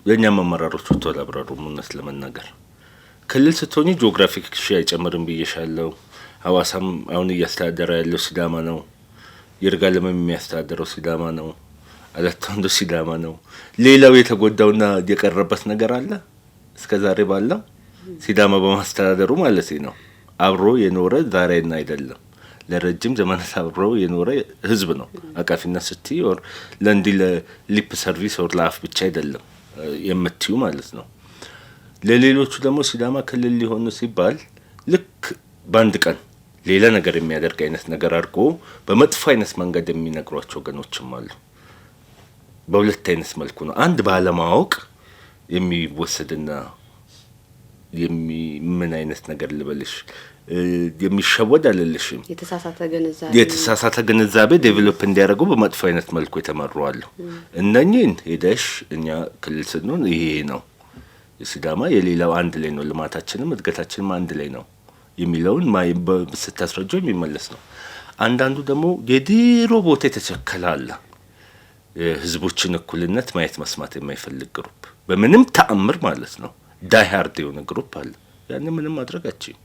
የኛ መመራሮች ተወላብራሩ ምንስ ለመናገር ክልል ስትሆኚ ጂኦግራፊክ ሺ አይጨምርም ብዬሻለሁ። ሐዋሳም አሁን እያስተዳደረ ያለው ሲዳማ ነው። ይርጋለም የሚያስተዳድረው ሲዳማ ነው። አለታንዶ ሲዳማ ነው። ሌላው የተጎዳውና የቀረበት ነገር አለ እስከዛሬ ባለው ሲዳማ በማስተዳደሩ ማለት ነው። አብሮ የኖረ ዛሬና አይደለም ለረጅም ዘመናት አብሮ የኖረ ህዝብ ነው። አቃፊነት ስትይ ኦር ለንዲ ለሊፕ ሰርቪስ ኦር ላፍ ብቻ አይደለም የምትዩ ማለት ነው። ለሌሎቹ ደግሞ ሲዳማ ክልል ሊሆኑ ሲባል ልክ በአንድ ቀን ሌላ ነገር የሚያደርግ አይነት ነገር አድርጎ በመጥፎ አይነት መንገድ የሚነግሯቸው ወገኖችም አሉ። በሁለት አይነት መልኩ ነው። አንድ ባለማወቅ የሚወሰድና ምን አይነት ነገር ልበልሽ የሚሸወድ አይደለሽም። የተሳሳተ ግንዛቤ ዴቨሎፕ እንዲያደርጉ በመጥፎ አይነት መልኩ የተመሩ አሉ። እነኚህን ሄደሽ እኛ ክልል ስንሆን ይሄ ነው ሲዳማ የሌላው አንድ ላይ ነው፣ ልማታችንም እድገታችንም አንድ ላይ ነው የሚለውን ስታስረጀው የሚመለስ ነው። አንዳንዱ ደግሞ የድሮ ቦታ የተቸከለ አለ። ህዝቦችን እኩልነት ማየት መስማት የማይፈልግ ግሩፕ በምንም ተአምር ማለት ነው ዳይ ሃርድ የሆነ ግሩፕ አለ። ያን ምንም ማድረጋችን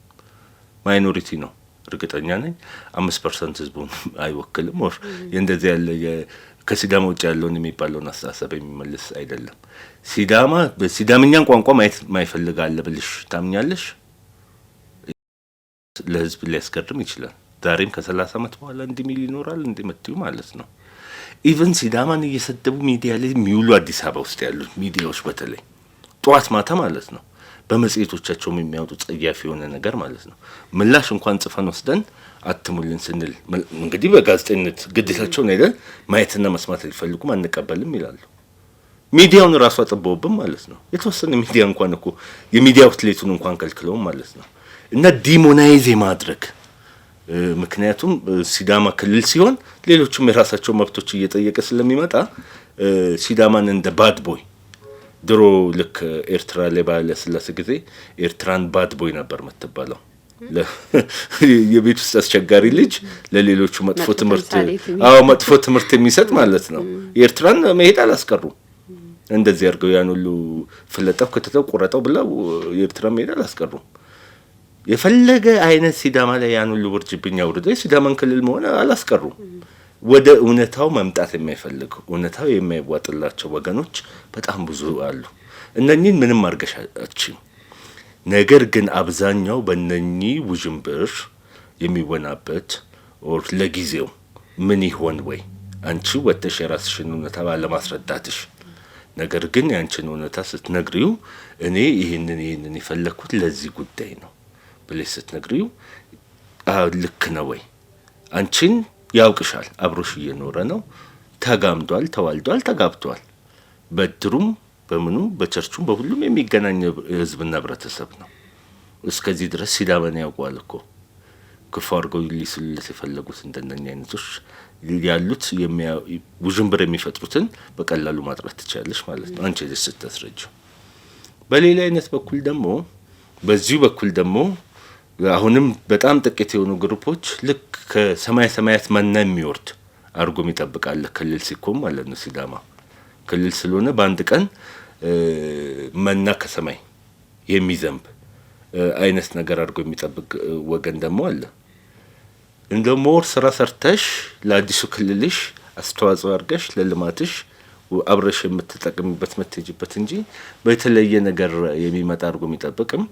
ማይኖሪቲ ነው እርግጠኛ ነኝ። 5% ህዝቡን አይወክልም። ወር እንደዚህ ያለ ከሲዳማ ውጭ ያለውን የሚባለውን አስተሳሰብ የሚመልስ አይደለም። ሲዳማ በሲዳምኛን ቋንቋ ማየት ማይፈልግ አለ ብልሽ ታምኛለሽ? ለህዝብ ሊያስገርም ይችላል። ዛሬም ከ30 አመት በኋላ እንዲሚል ይኖራል እንደምትዩ ማለት ነው። ኢቭን ሲዳማን እየሰደቡ ሚዲያ ላይ የሚውሉ አዲስ አበባ ውስጥ ያሉ ሚዲያዎች በተለይ ጧት ማታ ማለት ነው በመጽሔቶቻቸው የሚያወጡ ጸያፍ የሆነ ነገር ማለት ነው። ምላሽ እንኳን ጽፈን ወስደን አትሙልን ስንል እንግዲህ በጋዜጠኝነት ግዴታቸውን አይደል ማየትና መስማት ሊፈልጉም አንቀበልም ይላሉ። ሚዲያውን ራሱ አጥበውብን ማለት ነው። የተወሰነ ሚዲያ እንኳን እኮ የሚዲያ አውትሌቱን እንኳን ከልክለውም ማለት ነው። እና ዲሞናይዝ የማድረግ ምክንያቱም ሲዳማ ክልል ሲሆን ሌሎችም የራሳቸው መብቶች እየጠየቀ ስለሚመጣ ሲዳማን እንደ ባድ ቦይ ድሮ ልክ ኤርትራ ላይ ባለ ስላሴ ጊዜ ኤርትራን ባድ ቦይ ነበር የምትባለው። የቤት ውስጥ አስቸጋሪ ልጅ ለሌሎቹ መጥፎ ትምህርት የሚሰጥ ማለት ነው። ኤርትራን መሄድ አላስቀሩም። እንደዚህ አድርገው ያን ሁሉ ፍለጣው ከተተው ቆረጠው ብለው የኤርትራ መሄድ አላስቀሩም። የፈለገ አይነት ሲዳማ ላይ ያን ሁሉ ውርጅብኝ አውርደው ሲዳማን ክልል መሆን አላስቀሩም። ወደ እውነታው መምጣት የማይፈልጉ እውነታው የማይዋጥላቸው ወገኖች በጣም ብዙ አሉ። እነኚህን ምንም አርገሻችን ነገር ግን አብዛኛው በእነኚህ ውዥንብር የሚወናበት ኦር ለጊዜው ምን ይሆን ወይ አንቺ ወጥተሽ የራስሽን እውነታ ባለማስረዳትሽ ነገር ግን ያንቺን እውነታ ስትነግሪው እኔ ይሄንን የፈለኩት ለዚህ ጉዳይ ነው ብለሽ ስትነግሪው ልክ ነው ወይ አንቺን ያውቅሻል፣ አብሮሽ እየኖረ ነው፣ ተጋምዷል፣ ተዋልዷል፣ ተጋብቷል። በድሩም በምኑ በቸርቹም በሁሉም የሚገናኝ ህዝብና ህብረተሰብ ነው። እስከዚህ ድረስ ሲዳማን ያውቋል እኮ ክፉ አድርገው ሊስሉለት የፈለጉት እንደነኛ አይነቶች ያሉት ውዥንብር የሚፈጥሩትን በቀላሉ ማጥራት ትችላለሽ ማለት ነው አንቺ ልጅ ስታስረጂው። በሌላ አይነት በኩል ደግሞ በዚሁ በኩል ደግሞ አሁንም በጣም ጥቂት የሆኑ ግሩፖች ልክ ከሰማይ ሰማያት መና የሚወርድ አርጎም ይጠብቃል ክልል ሲኮም ማለት ነው። ሲዳማ ክልል ስለሆነ በአንድ ቀን መና ከሰማይ የሚዘንብ አይነት ነገር አርጎ የሚጠብቅ ወገን ደግሞ አለ። እንደ ሞር ስራ ሰርተሽ ለአዲሱ ክልልሽ አስተዋጽኦ አርገሽ ለልማትሽ አብረሽ የምትጠቀሚበት መትጅበት እንጂ በተለየ ነገር የሚመጣ አርጎ የሚጠብቅም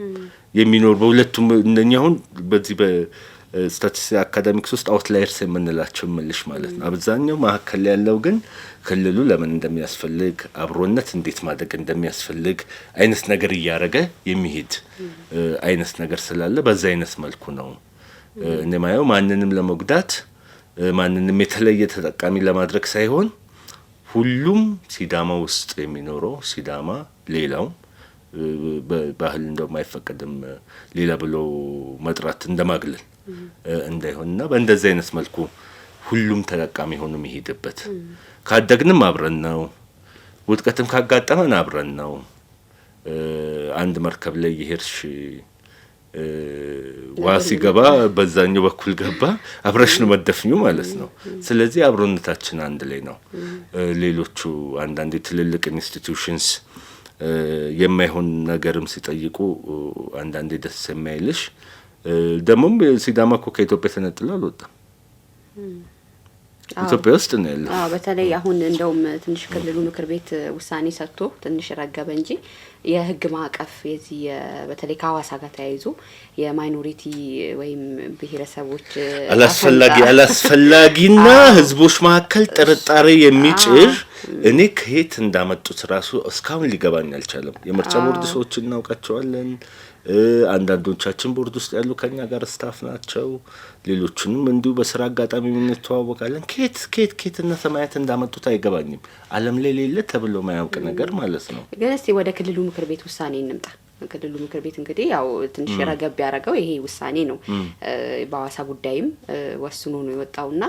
የሚኖር በሁለቱም እንደኛው በዚህ በስታቲስቲክስ አካዳሚክስ ውስጥ አውትላየርስ የምንላቸው መልሽ ማለት ነው። አብዛኛው ማከለ ያለው ግን ክልሉ ለምን እንደሚያስፈልግ አብሮነት እንዴት ማደግ እንደሚያስፈልግ አይነት ነገር እያረገ የሚሄድ አይነት ነገር ስላለ በዛ አይነት መልኩ ነው እንደማየው ማንንም ለመጉዳት ማንንም የተለየ ተጠቃሚ ለማድረግ ሳይሆን ሁሉም ሲዳማ ውስጥ የሚኖረው ሲዳማ ሌላው ባህል እንደማይፈቀድም ሌላ ብሎ መጥራት እንደማግለል እንዳይሆንና በእንደዚህ አይነት መልኩ ሁሉም ተጠቃሚ ሆኖ የሚሄድበት ካደግንም አብረን ነው፣ ውድቀትም ካጋጠመን አብረን ነው። አንድ መርከብ ላይ ይሄርሽ ዋሲ ገባ በዛኛው በኩል ገባ አብረሽ ነው መደፍኙ ማለት ነው። ስለዚህ አብሮነታችን አንድ ላይ ነው። ሌሎቹ አንዳንድ ትልልቅ ኢንስቲትዩሽንስ የማይሆን ነገርም ሲጠይቁ አንዳንዴ ደስ የማይልሽ ደሞም ሲዳማ እኮ ከኢትዮጵያ ተነጥሎ አልወጣም። ኢትዮጵያ ውስጥ ነው ያለው። በተለይ አሁን እንደውም ትንሽ ክልሉ ምክር ቤት ውሳኔ ሰጥቶ ትንሽ ረገበ እንጂ የህግ ማዕቀፍ የዚህ በተለይ ከሐዋሳ ጋር ተያይዞ የማይኖሪቲ ወይም ብሔረሰቦች አላስፈላጊና ህዝቦች መካከል ጥርጣሬ የሚጭር እኔ ከየት እንዳመጡት ራሱ እስካሁን ሊገባኝ አልቻለም። የምርጫ ቦርድ ሰዎች እናውቃቸዋለን። አንዳንዶቻችን ቦርድ ውስጥ ያሉ ከኛ ጋር ስታፍ ናቸው። ሌሎችንም እንዲሁ በስራ አጋጣሚ እንተዋወቃለን። ከየት እና ሰማያት እንዳመጡት አይገባኝም። ዓለም ላይ ሌለ ተብሎ ማያውቅ ነገር ማለት ነው። ግን እስቲ ወደ ክልሉ ምክር ቤት ውሳኔ እንምጣ። ክልሉ ምክር ቤት እንግዲህ ያው ትንሽ ረገብ ያደረገው ይሄ ውሳኔ ነው። በሐዋሳ ጉዳይም ወስኖ ነው የወጣውና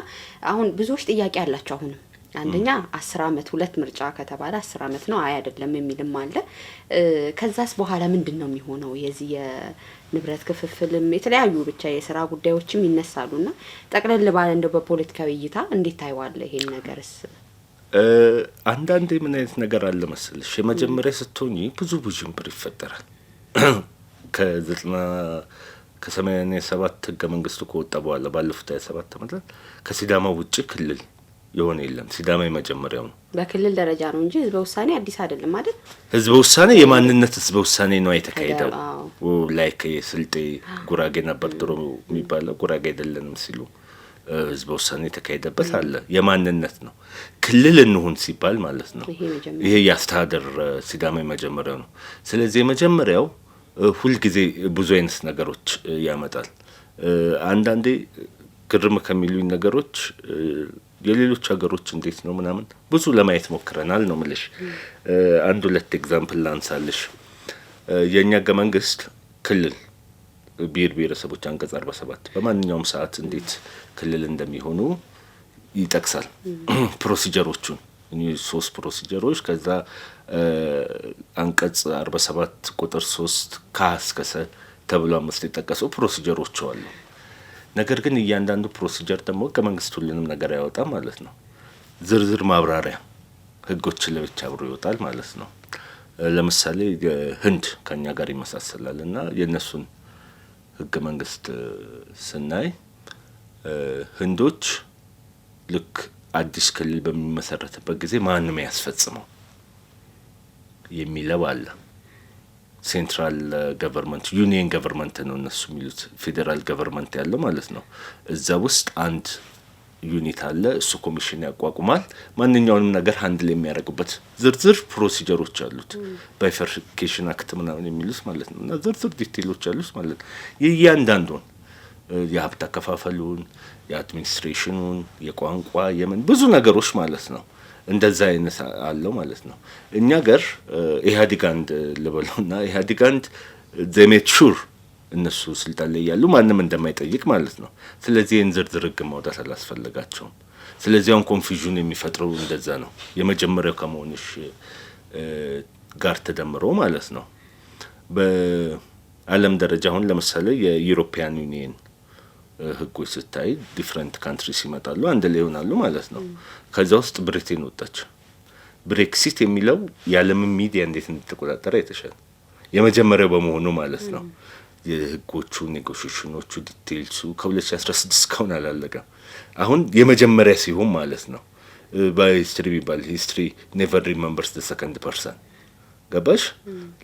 አሁን ብዙዎች ጥያቄ አላቸው። አሁንም አንደኛ 10 አመት ሁለት ምርጫ ከተባለ 10 አመት ነው አይደለም የሚልም አለ። ከዛስ በኋላ ምንድነው የሚሆነው? የዚህ የንብረት ክፍፍልም የተለያዩ ብቻ የሥራ ጉዳዮችም ይነሳሉና ጠቅለል ባለ እንደው በፖለቲካዊ እይታ እንዴት ታይዋለ ይሄን ነገርስ? አንዳንዴ ምን አይነት ነገር አለ መሰለሽ፣ የመጀመሪያ ስትሆኚ ብዙ ውዥንብር ይፈጠራል። ከ87 ህገ መንግስቱ ከወጣ በኋላ ባለፉት 27 አመታት ከሲዳማ ውጪ ክልል የሆነ የለም። ሲዳማ የመጀመሪያው ነው። በክልል ደረጃ ነው እንጂ ህዝበ ውሳኔ አዲስ አይደለም ማለት። ህዝበ ውሳኔ የማንነት ህዝበ ውሳኔ ነው የተካሄደው። ላይክ የስልጤ ጉራጌ ነበር ድሮ የሚባለው፣ ጉራጌ አይደለንም ሲሉ ህዝበ ውሳኔ የተካሄደበት አለ። የማንነት ነው። ክልል እንሁን ሲባል ማለት ነው። ይሄ ያስተዳደር ሲዳማ የመጀመሪያው ነው። ስለዚህ የመጀመሪያው ሁልጊዜ ብዙ አይነት ነገሮች ያመጣል። አንዳንዴ ግርም ከሚሉኝ ነገሮች የሌሎች ሀገሮች እንዴት ነው ምናምን ብዙ ለማየት ሞክረናል ነው ምልሽ። አንድ ሁለት ኤግዛምፕል ላንሳልሽ። የኛ ህገ መንግስት ክልል ብሔር ብሔረሰቦች አንቀጽ 47 በማንኛውም ሰዓት እንዴት ክልል እንደሚሆኑ ይጠቅሳል። ፕሮሲጀሮቹን ሶስት ፕሮሲጀሮች ከዛ አንቀጽ 47 ቁጥር 3 እስከ ሰ ተብሎ አምስት የጠቀሰው ፕሮሲጀሮች አሉ። ነገር ግን እያንዳንዱ ፕሮሲጀር ደግሞ ከመንግስት ሁሉንም ነገር ያወጣ ማለት ነው። ዝርዝር ማብራሪያ ህጎችን ለብቻ አብሮ ይወጣል ማለት ነው። ለምሳሌ ህንድ ከኛ ጋር ይመሳሰላልና የነሱን ህገ መንግስት ስናይ ህንዶች ልክ አዲስ ክልል በሚመሰረትበት ጊዜ ማንም ያስፈጽመው የሚለው አለ። ሴንትራል ገቨርንመንት ዩኒየን ገቨርንመንት ነው እነሱ የሚሉት፣ ፌዴራል ገቨርንመንት ያለው ማለት ነው። እዛ ውስጥ አንድ ዩኒት አለ፣ እሱ ኮሚሽን ያቋቁማል። ማንኛውንም ነገር ሃንድል የሚያደርጉበት ዝርዝር ፕሮሲጀሮች አሉት። ባይፈርኬሽን አክት ምናምን የሚሉት ማለት ነው። እና ዝርዝር ዲቴይሎች አሉት ማለት ነው። የእያንዳንዱን የሀብት አከፋፈሉን፣ የአድሚኒስትሬሽኑን፣ የቋንቋ የምን ብዙ ነገሮች ማለት ነው። እንደዛ አይነት አለው ማለት ነው። እኛ ጋር ኢህአዴግ አንድ ልበለውና ኢህአዴግ አንድ ዘሜት ሹር እነሱ ስልጣን ላይ ያሉ ማንም እንደማይጠይቅ ማለት ነው። ስለዚህ ይህን ዝርዝር ህግ ማውጣት አላስፈለጋቸውም። ስለዚህ አሁን ኮንፊዥን የሚፈጥረው እንደዛ ነው። የመጀመሪያው ከመሆንሽ ጋር ተደምሮ ማለት ነው። በዓለም ደረጃ አሁን ለምሳሌ የዩሮፒያን ዩኒየን ህጎች ስታይ ዲፍረንት ካንትሪስ ይመጣሉ፣ አንድ ላይ ይሆናሉ ማለት ነው። ከዛ ውስጥ ብሪቴን ወጣች። ብሬክሲት የሚለው የዓለምን ሚዲያ እንዴት እንድትቆጣጠር የተሻለ የመጀመሪያው በመሆኑ ማለት ነው። የህጎቹ ኔጎሽሽኖቹ ዲቴይልሱ ከ2016 እስካሁን አላለቀም። አሁን የመጀመሪያ ሲሆን ማለት ነው። በሂስትሪ ቢባል ሂስትሪ ኔቨር ሪመምበርስ ዘ ሰከንድ ፐርሰን ገባሽ?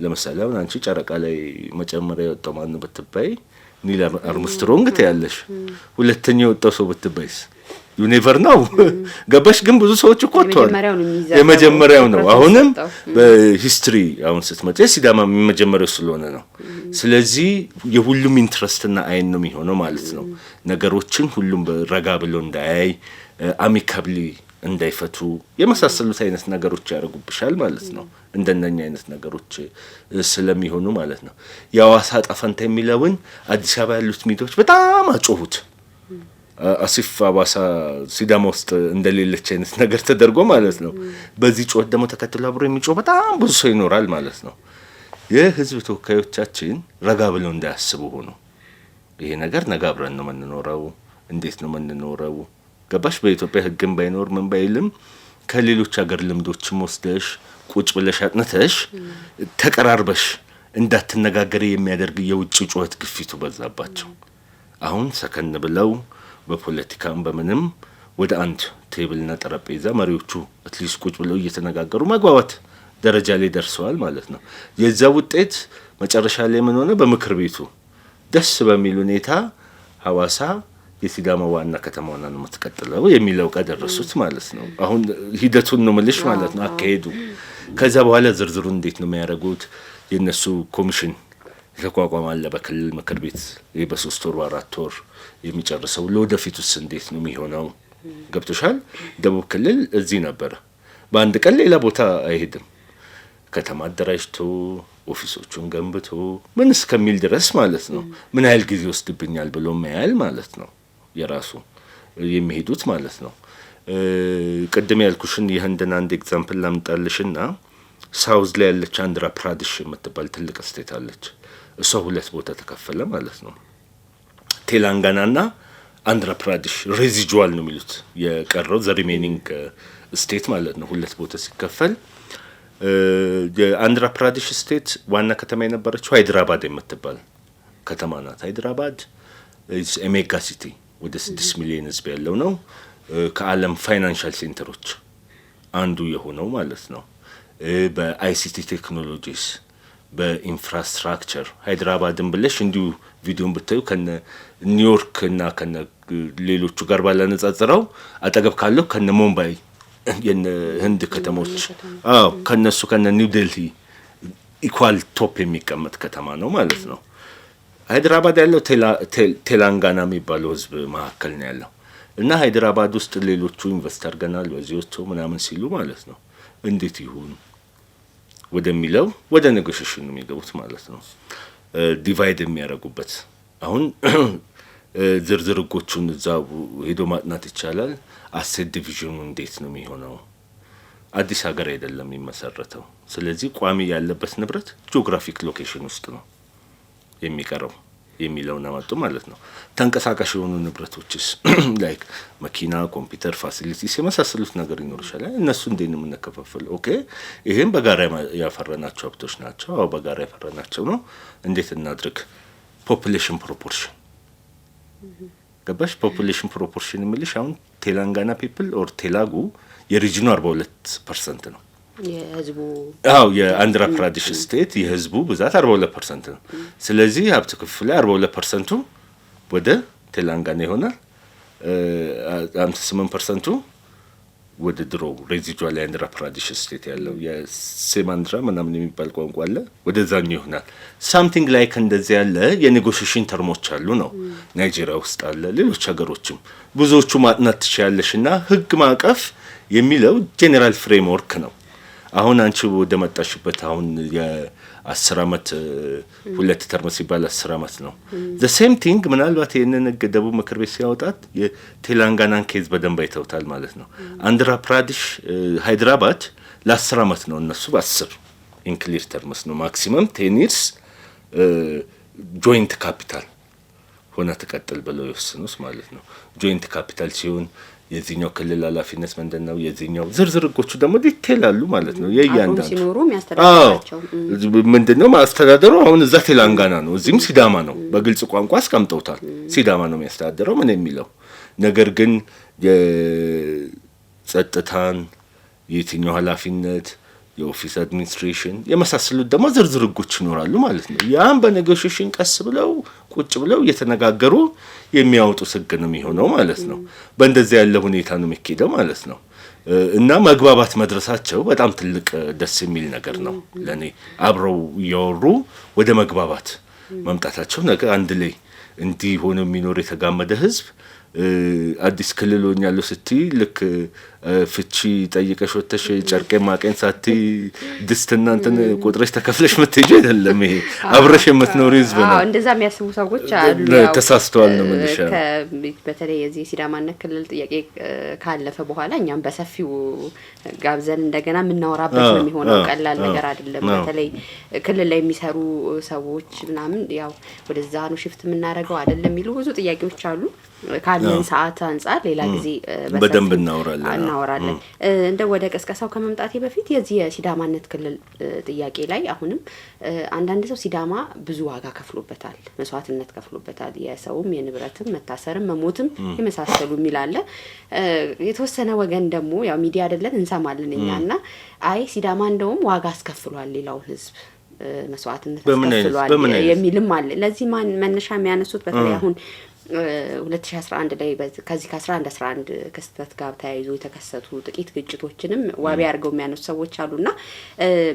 ለምሳሌ አሁን አንቺ ጨረቃ ላይ መጀመሪያ የወጣው ማን ብትባይ ኒል አርምስትሮንግ ትያለሽ። ሁለተኛ የወጣው ሰው ብትባይስ ዩ ኔቨር ነው ገባሽ? ግን ብዙ ሰዎች እኮ ወጥተዋል። የመጀመሪያው ነው። አሁንም በሂስትሪ አሁን ስትመጪ ሲዳማ የመጀመሪያው ስለሆነ ነው። ስለዚህ የሁሉም ኢንትረስትና አይን ነው የሚሆነው ማለት ነው። ነገሮችን ሁሉም ረጋ ብሎ እንዳያይ አሚካብሊ እንዳይፈቱ የመሳሰሉት አይነት ነገሮች ያደርጉብሻል ማለት ነው። እንደነኛ አይነት ነገሮች ስለሚሆኑ ማለት ነው። የሐዋሳ ጣፈንታ የሚለውን አዲስ አበባ ያሉት ሚዲያዎች በጣም አጮሁት። አሲፍ ሐዋሳ ሲዳማ ውስጥ እንደሌለች አይነት ነገር ተደርጎ ማለት ነው። በዚህ ጮህ ደግሞ ተከትሎ አብሮ የሚጮህ በጣም ብዙ ሰው ይኖራል ማለት ነው። የህዝብ ተወካዮቻችን ረጋ ብለው እንዳያስቡ ሆኖ ይሄ ነገር ነገ አብረን ነው የምንኖረው፣ እንዴት ነው የምንኖረው ገባሽ? በኢትዮጵያ ህግም ባይኖር ምን ባይልም ከሌሎች ሀገር ልምዶችም ወስደሽ ቁጭ ብለሽ አጥንተሽ ተቀራርበሽ እንዳትነጋገሪ የሚያደርግ የውጭ ጩኸት ግፊቱ በዛባቸው። አሁን ሰከን ብለው በፖለቲካም በምንም ወደ አንድ ቴብልና ጠረጴዛ መሪዎቹ አትሊስት ቁጭ ብለው እየተነጋገሩ መግባባት ደረጃ ላይ ደርሰዋል ማለት ነው። የዛ ውጤት መጨረሻ ላይ ምን ሆነ? በምክር ቤቱ ደስ በሚል ሁኔታ ሐዋሳ የሲዳማ ዋና ከተማ ሆና ነው የምትቀጥለው የሚለው ጋር ደረሱት ማለት ነው። አሁን ሂደቱን ነው የምልሽ ማለት ነው አካሄዱ። ከዛ በኋላ ዝርዝሩ እንዴት ነው የሚያደርጉት? የነሱ ኮሚሽን ተቋቋማለ በክልል ምክር ቤት በ3 ወር 4 ወር የሚጨርሰው። ለወደፊቱስ እንዴት ነው የሚሆነው? ገብቶሻል? ደቡብ ክልል እዚህ ነበረ። በአንድ ቀን ሌላ ቦታ አይሄድም። ከተማ አደራጅቶ ኦፊሶቹን ገንብቶ ምን እስከሚል ድረስ ማለት ነው። ምን ያህል ጊዜ ወስድብኛል ብሎ ማያል ማለት ነው። የራሱ የሚሄዱት ማለት ነው። ቅድም ያልኩሽን የህንድን አንድ ኤግዛምፕል ላምጣልሽና ሳውዝ ላይ ያለች አንድራ ፕራዴሽ የምትባል ትልቅ ስቴት አለች። እሷ ሁለት ቦታ ተከፈለ ማለት ነው። ቴላንጋናና አንድራ ፕራዴሽ ሬዚጁዋል ነው የሚሉት የቀረው ዘ ሪሜኒንግ ስቴት ማለት ነው። ሁለት ቦታ ሲከፈል የአንድራ ፕራዴሽ ስቴት ዋና ከተማ የነበረችው ሃይድራባድ የምትባል ከተማ ናት። ሃይድራባድ ኢዝ ኤ ሜጋ ሲቲ ወደ 6 ሚሊዮን ህዝብ ያለው ነው። ከዓለም ፋይናንሻል ሴንተሮች አንዱ የሆነው ማለት ነው። በአይሲቲ ቴክኖሎጂስ በኢንፍራስትራክቸር ሃይድራባድን ብለሽ እንዲሁ ቪዲዮን ብታዩ ከነ ኒውዮርክ እና ከነ ሌሎቹ ጋር ባላነጻጽረው አጠገብ ካለው ከነ ሙምባይ የነ ህንድ ከተሞች ከነሱ ከነ ኒው ዴልሂ ኢኳል ቶፕ የሚቀመጥ ከተማ ነው ማለት ነው። ሃይድራባድ ያለው ቴላንጋና የሚባለው ህዝብ መካከል ነው ያለው እና ሃይድራባድ ውስጥ ሌሎቹ ኢንቨስት አድርገናል በዚህዎቹ ምናምን ሲሉ ማለት ነው። እንዴት ይሁን ወደሚለው ወደ ኔጎሽዬሽን ነው የሚገቡት ማለት ነው። ዲቫይድ የሚያደርጉበት አሁን ዝርዝር ህጎቹን እዛው ሄዶ ማጥናት ይቻላል። አሴት ዲቪዥኑ እንዴት ነው የሚሆነው? አዲስ ሀገር አይደለም የሚመሰረተው። ስለዚህ ቋሚ ያለበት ንብረት ጂኦግራፊክ ሎኬሽን ውስጥ ነው የሚቀረው የሚለውን አመጡ ማለት ነው። ተንቀሳቃሽ የሆኑ ንብረቶችስ ላይክ መኪና፣ ኮምፒውተር፣ ፋሲሊቲስ የመሳሰሉት ነገር ይኖርሻል። እነሱ እንዴት ነው የምንከፋፈል? ኦኬ ይሄን በጋራ ያፈራናቸው ሀብቶች ናቸው። አዎ በጋራ ያፈራናቸው ነው። እንዴት እናድርግ? ፖፑሌሽን ፕሮፖርሽን ገባሽ? ፖፑሌሽን ፕሮፖርሽን የሚልሽ አሁን ቴላንጋና ፒፕል ኦር ቴላጉ የሪጅኑ 42% ነው የህዝቡ። አዎ የአንድራ ፕራዴሽ ስቴት የህዝቡ ብዛት 42% ነው። ስለዚህ ሀብት ክፍል ላይ 42%ቱ ወደ ቴላንጋና ይሆናል። 58%ቱ ወደ ድሮ ሬዚጁዋል የአንድራ ፕራዴሽ ስቴት ያለው የሴማንድራ ምናምን የሚባል ቋንቋ አለ፣ ወደዛኛው ይሆናል። ሳምቲንግ ላይክ እንደዚህ ያለ የኔጎሽዬሽን ተርሞች አሉ ነው። ናይጄሪያ ውስጥ አለ፣ ሌሎች ሀገሮችም ብዙዎቹ ማጥናት ትችያለሽና ህግ ማዕቀፍ የሚለው ጄኔራል ፍሬምወርክ ነው። አሁን አንቺ ወደ መጣሽበት አሁን የ10 አመት 2 ተርም ሲባል 10 አመት ነው። ዘ ሴም ቲንግ ምናልባት ይህንን ህግ ደቡብ ምክር ቤት ሲያወጣት የቴላንጋናን ኬዝ በደንብ አይተውታል ማለት ነው። አንድራ ፕራዴሽ ሃይድራባድ ለ10 አመት ነው እነሱ በ10 ኢንክሊር ተርምስ ነው ማክሲመም 10 ይርስ ጆይንት ካፒታል ሆነ ተቀጥል ብለው ይወስኑስ ማለት ነው። ጆይንት ካፒታል ሲሆን የዚህኛው ክልል ኃላፊነት ምንድነው? የዚህኛው ዝርዝር ህጎቹ ደግሞ ዲቴል አሉ ማለት ነው። የእያንዳንዱ ሲኖሩ የሚያስተዳድራቸው ምንድነው? ማስተዳደሩ አሁን እዛ ቴላንጋና ነው፣ እዚህም ሲዳማ ነው። በግልጽ ቋንቋ አስቀምጠውታል። ሲዳማ ነው የሚያስተዳድረው ምን የሚለው ነገር ግን የጸጥታን የትኛው ኃላፊነት የኦፊስ አድሚኒስትሬሽን የመሳሰሉት ደግሞ ዝርዝር ህጎች ይኖራሉ ማለት ነው። ያን በኔጎሽዬሽን ቀስ ብለው ቁጭ ብለው እየተነጋገሩ የሚያወጡት ህግ ነው የሚሆነው ማለት ነው። በእንደዚህ ያለ ሁኔታ ነው የሚኬደው ማለት ነው። እና መግባባት መድረሳቸው በጣም ትልቅ ደስ የሚል ነገር ነው ለኔ። አብረው እያወሩ ወደ መግባባት መምጣታቸው ነገር አንድ ላይ እንዲህ ሆኖ የሚኖር የተጋመደ ህዝብ አዲስ ክልል ሆኛለሁ ስትይ ልክ ፍቺ ጠይቀሽ ወተሽ ጨርቄን ማቄን ሳቲ ድስትና እንትን ቁጥረሽ ተከፍለሽ መትሄጂ አይደለም። ይሄ አብረሽ የምትኖር ህዝብ ነው። እንደዛ የሚያስቡ ሰዎች አሉ። ተሳስተዋል ነው ምንሽ። በተለይ የዚህ ሲዳማና ክልል ጥያቄ ካለፈ በኋላ እኛም በሰፊው ጋብዘን እንደገና የምናወራበት ነው የሚሆነው። ቀላል ነገር አይደለም። በተለይ ክልል ላይ የሚሰሩ ሰዎች ምናምን ያው ወደዛ ነው ሽፍት የምናደርገው አይደለም የሚሉ ብዙ ጥያቄዎች አሉ። ካለን ሰዓት አንፃር ሌላ ጊዜ በደንብ እናወራለን። እንደ ወደ ቀስቀሳው ከመምጣቴ በፊት የዚህ የሲዳማነት ክልል ጥያቄ ላይ አሁንም አንዳንድ ሰው ሲዳማ ብዙ ዋጋ ከፍሎበታል፣ መስዋዕትነት ከፍሎበታል፣ የሰውም የንብረትም መታሰርም መሞትም የመሳሰሉ የሚላለ የተወሰነ ወገን ደግሞ ያው ሚዲያ አይደለን እንሰማለን እኛና አይ ሲዳማ እንደውም ዋጋ አስከፍሏል ሌላውን ህዝብ መስዋዕትነት አስከፍሏል የሚልም አለ። ለዚህ መነሻ የሚያነሱት በተለይ አሁን 2011 ላይ ከዚህ ከ11 ክስተት ጋር ተያይዞ የተከሰቱ ጥቂት ግጭቶችንም ዋቢ አድርገው የሚያነሱ ሰዎች አሉና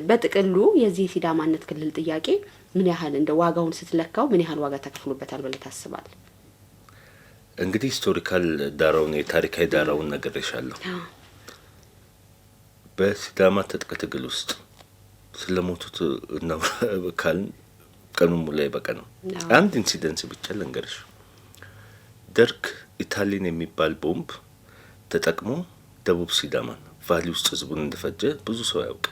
በጥቅሉ የዚህ ሲዳማነት ክልል ጥያቄ ምን ያህል እንደ ዋጋውን ስትለካው ምን ያህል ዋጋ ተከፍሎበታል ብለህ ታስባለህ? እንግዲህ ሂስቶሪካል ዳራውን የታሪካዊ ዳራውን ነግሬሻለሁ። በሲዳማ ትጥቅ ትግል ውስጥ ስለሞቱት ነው ካልን ቀኑን ሙሉ አይበቃ ነው። አንድ ኢንሲደንስ ብቻ ልንገርሽ። ደርግ ኢታሊን የሚባል ቦምብ ተጠቅሞ ደቡብ ሲዳማን ቫሊ ውስጥ ህዝቡን እንደፈጀ ብዙ ሰው ያውቅ።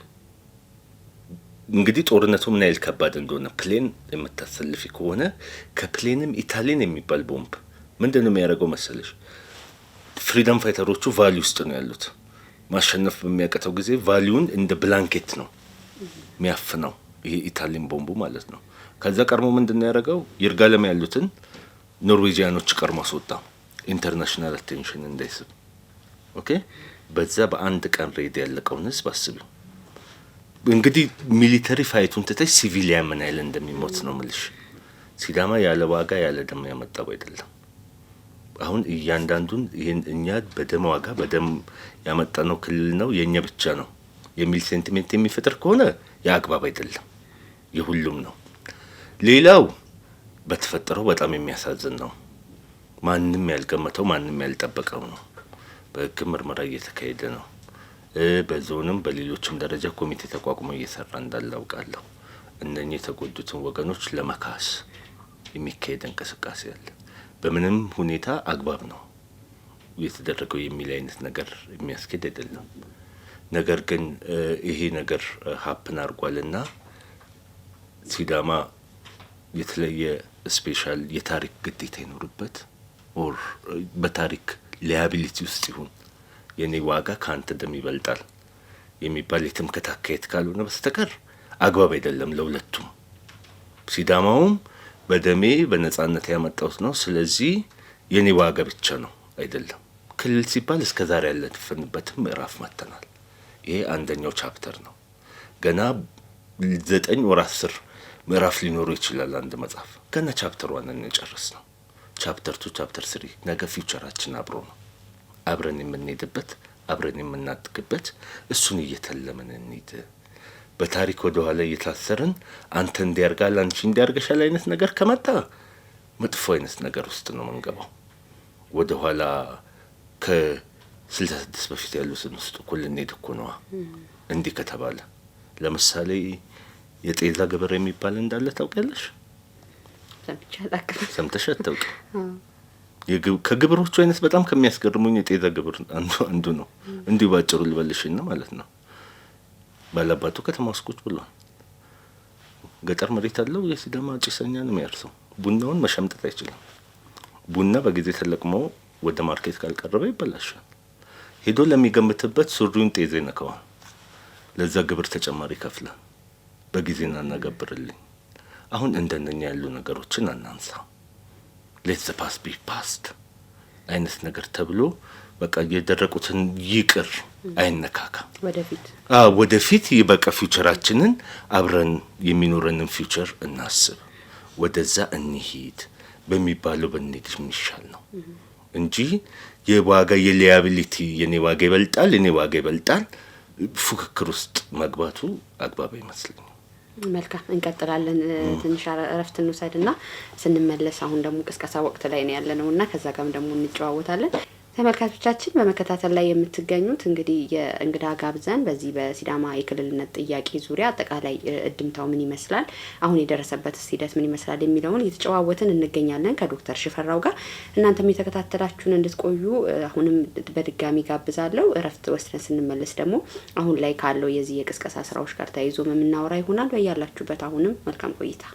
እንግዲህ ጦርነቱ ምን ያህል ከባድ እንደሆነ ፕሌን የምታሰልፊ ከሆነ ከፕሌንም ኢታሊን የሚባል ቦምብ ምንድነው የሚያደርገው መሰለሽ? ፍሪደም ፋይተሮቹ ቫሊ ውስጥ ነው ያሉት። ማሸነፍ በሚያቀተው ጊዜ ቫሊውን እንደ ብላንኬት ነው የሚያፍነው ይሄ ኢታሊን ቦምቡ ማለት ነው። ከዛ ቀርሞ ምንድነው ያደረገው? ይርጋለም ያሉትን ኖርዌጂያኖች ቀርሞ አስወጣ፣ ኢንተርናሽናል አቴንሽን እንዳይስብ። ኦኬ በዛ በአንድ ቀን ሬድ ያለቀውን ህዝብ አስቢ። እንግዲህ ሚሊተሪ ፋይቱን ትተሽ ሲቪሊያን ምን ያህል እንደሚሞት ነው የምልሽ። ሲዳማ ያለ ዋጋ ያለ ደም ያመጣው አይደለም። አሁን እያንዳንዱን ይሄን እኛ በደም ዋጋ በደም ያመጣነው ክልል ነው የኛ ብቻ ነው የሚል ሴንቲሜንት የሚፈጥር ከሆነ ያግባብ አይደለም፣ የሁሉም ነው። ሌላው በተፈጠረው በጣም የሚያሳዝን ነው። ማንንም ያልገመተው ማንንም ያልጠበቀው ነው። በህግ ምርመራ እየተካሄደ ነው። በዞንም በሌሎችም ደረጃ ኮሚቴ ተቋቁሞ እየሰራ እንዳለ አውቃለሁ። እነኚህ የተጎዱትን ወገኖች ለመካስ የሚካሄድ እንቅስቃሴ አለ። በምንም ሁኔታ አግባብ ነው የተደረገው የሚል አይነት ነገር የሚያስኬድ አይደለም። ነገር ግን ይሄ ነገር ሀፕን አድርጓልና ሲዳማ የተለየ ስፔሻል የታሪክ ግዴታ ይኖርበት ኦር በታሪክ ሊያቢሊቲ ውስጥ ይሁን የኔ ዋጋ ካንተ ደም ይበልጣል የሚባል የትምክህት አካሄድ ካልሆነ በስተቀር አግባብ አይደለም ለሁለቱም። ሲዳማውም በደሜ በነጻነት ያመጣሁት ነው፣ ስለዚህ የኔ ዋጋ ብቻ ነው አይደለም። ክልል ሲባል እስከዛሬ ያለፈንበትም ምዕራፍ መጥተናል። ይሄ አንደኛው ቻፕተር ነው። ገና 9 ወር 10 ምዕራፍ ሊኖሩ ይችላል አንድ መጽሐፍ። ገና ቻፕተር 1 እንጨርስ ነው። ቻፕተር 2 ቻፕተር 3 ነገ ፊውቸራችን አብሮ ነው። አብረን የምንሄድበት አብረን የምናድግበት እሱን እየተለምን እንሂድ። በታሪክ ወደ ኋላ እየታሰርን አንተ እንዲያርጋል አንቺ እንዲያርገሻል አይነት ነገር ከመጣ መጥፎ አይነት ነገር ውስጥ ነው መንገባው። ወደ ኋላ ከ66 በፊት ያሉትን ውስጥ እኮ ልንሄድ እኮ ነዋ። እንዲህ ከተባለ ለምሳሌ የጤዛ ግብር የሚባል እንዳለ ታውቂያለሽ? ሰምተሽ አታውቂም? ከግብሮቹ አይነት በጣም ከሚያስገርሙኝ የጤዛ ግብር አንዱ ነው። እንዲሁ ባጭሩ ልበልሽና ማለት ነው። ባላባቱ ከተማ ውስጥ ቁጭ ብሏል። ገጠር መሬት አለው። የሲዳማ ጭሰኛ ነው የሚያርሰው። ቡናውን መሸምጠጥ አይችልም። ቡና በጊዜ ተለቅሞ ወደ ማርኬት ካልቀረበ ይበላሻል። ሄዶ ለሚገምትበት ሱሪውን ጤዛ ይነካዋል። ለዛ ግብር ተጨማሪ ይከፍላል። በጊዜና እናገብርልኝ። አሁን እንደነኛ ያሉ ነገሮችን አናንሳ። ሌትስ ፓስ ቢ ፓስት አይነት ነገር ተብሎ በቃ የደረቁትን ይቅር አይነካካ። ወደፊት ይበቃ። ፊውቸራችንን አብረን የሚኖረንን ፊውቸር እናስብ። ወደዛ እንሂድ በሚባለው በእንሂድ የሚሻል ነው እንጂ የዋጋ የሊያቢሊቲ የኔ ዋጋ ይበልጣል የኔ ዋጋ ይበልጣል ፉክክር ውስጥ መግባቱ አግባብ አይመስልኝም። መልካም እንቀጥላለን። ትንሽ እረፍት እንውሰድና ስንመለስ አሁን ደግሞ ቅስቀሳ ወቅት ላይ ነው ያለነውና ከዛ ጋርም ደግሞ እንጨዋወታለን። ተመልካቾቻችን በመከታተል ላይ የምትገኙት እንግዲህ የእንግዳ ጋብዘን በዚህ በሲዳማ የክልልነት ጥያቄ ዙሪያ አጠቃላይ እድምታው ምን ይመስላል፣ አሁን የደረሰበት ሂደት ምን ይመስላል የሚለውን እየተጨዋወትን እንገኛለን ከዶክተር ሽፈራው ጋር። እናንተም የተከታተላችሁን እንድትቆዩ አሁንም በድጋሚ ጋብዛለሁ። እረፍት ወስደን ስንመለስ ደግሞ አሁን ላይ ካለው የዚህ የቅስቀሳ ስራዎች ጋር ተያይዞ የምናወራ ይሆናል። በያላችሁበት አሁንም መልካም ቆይታ።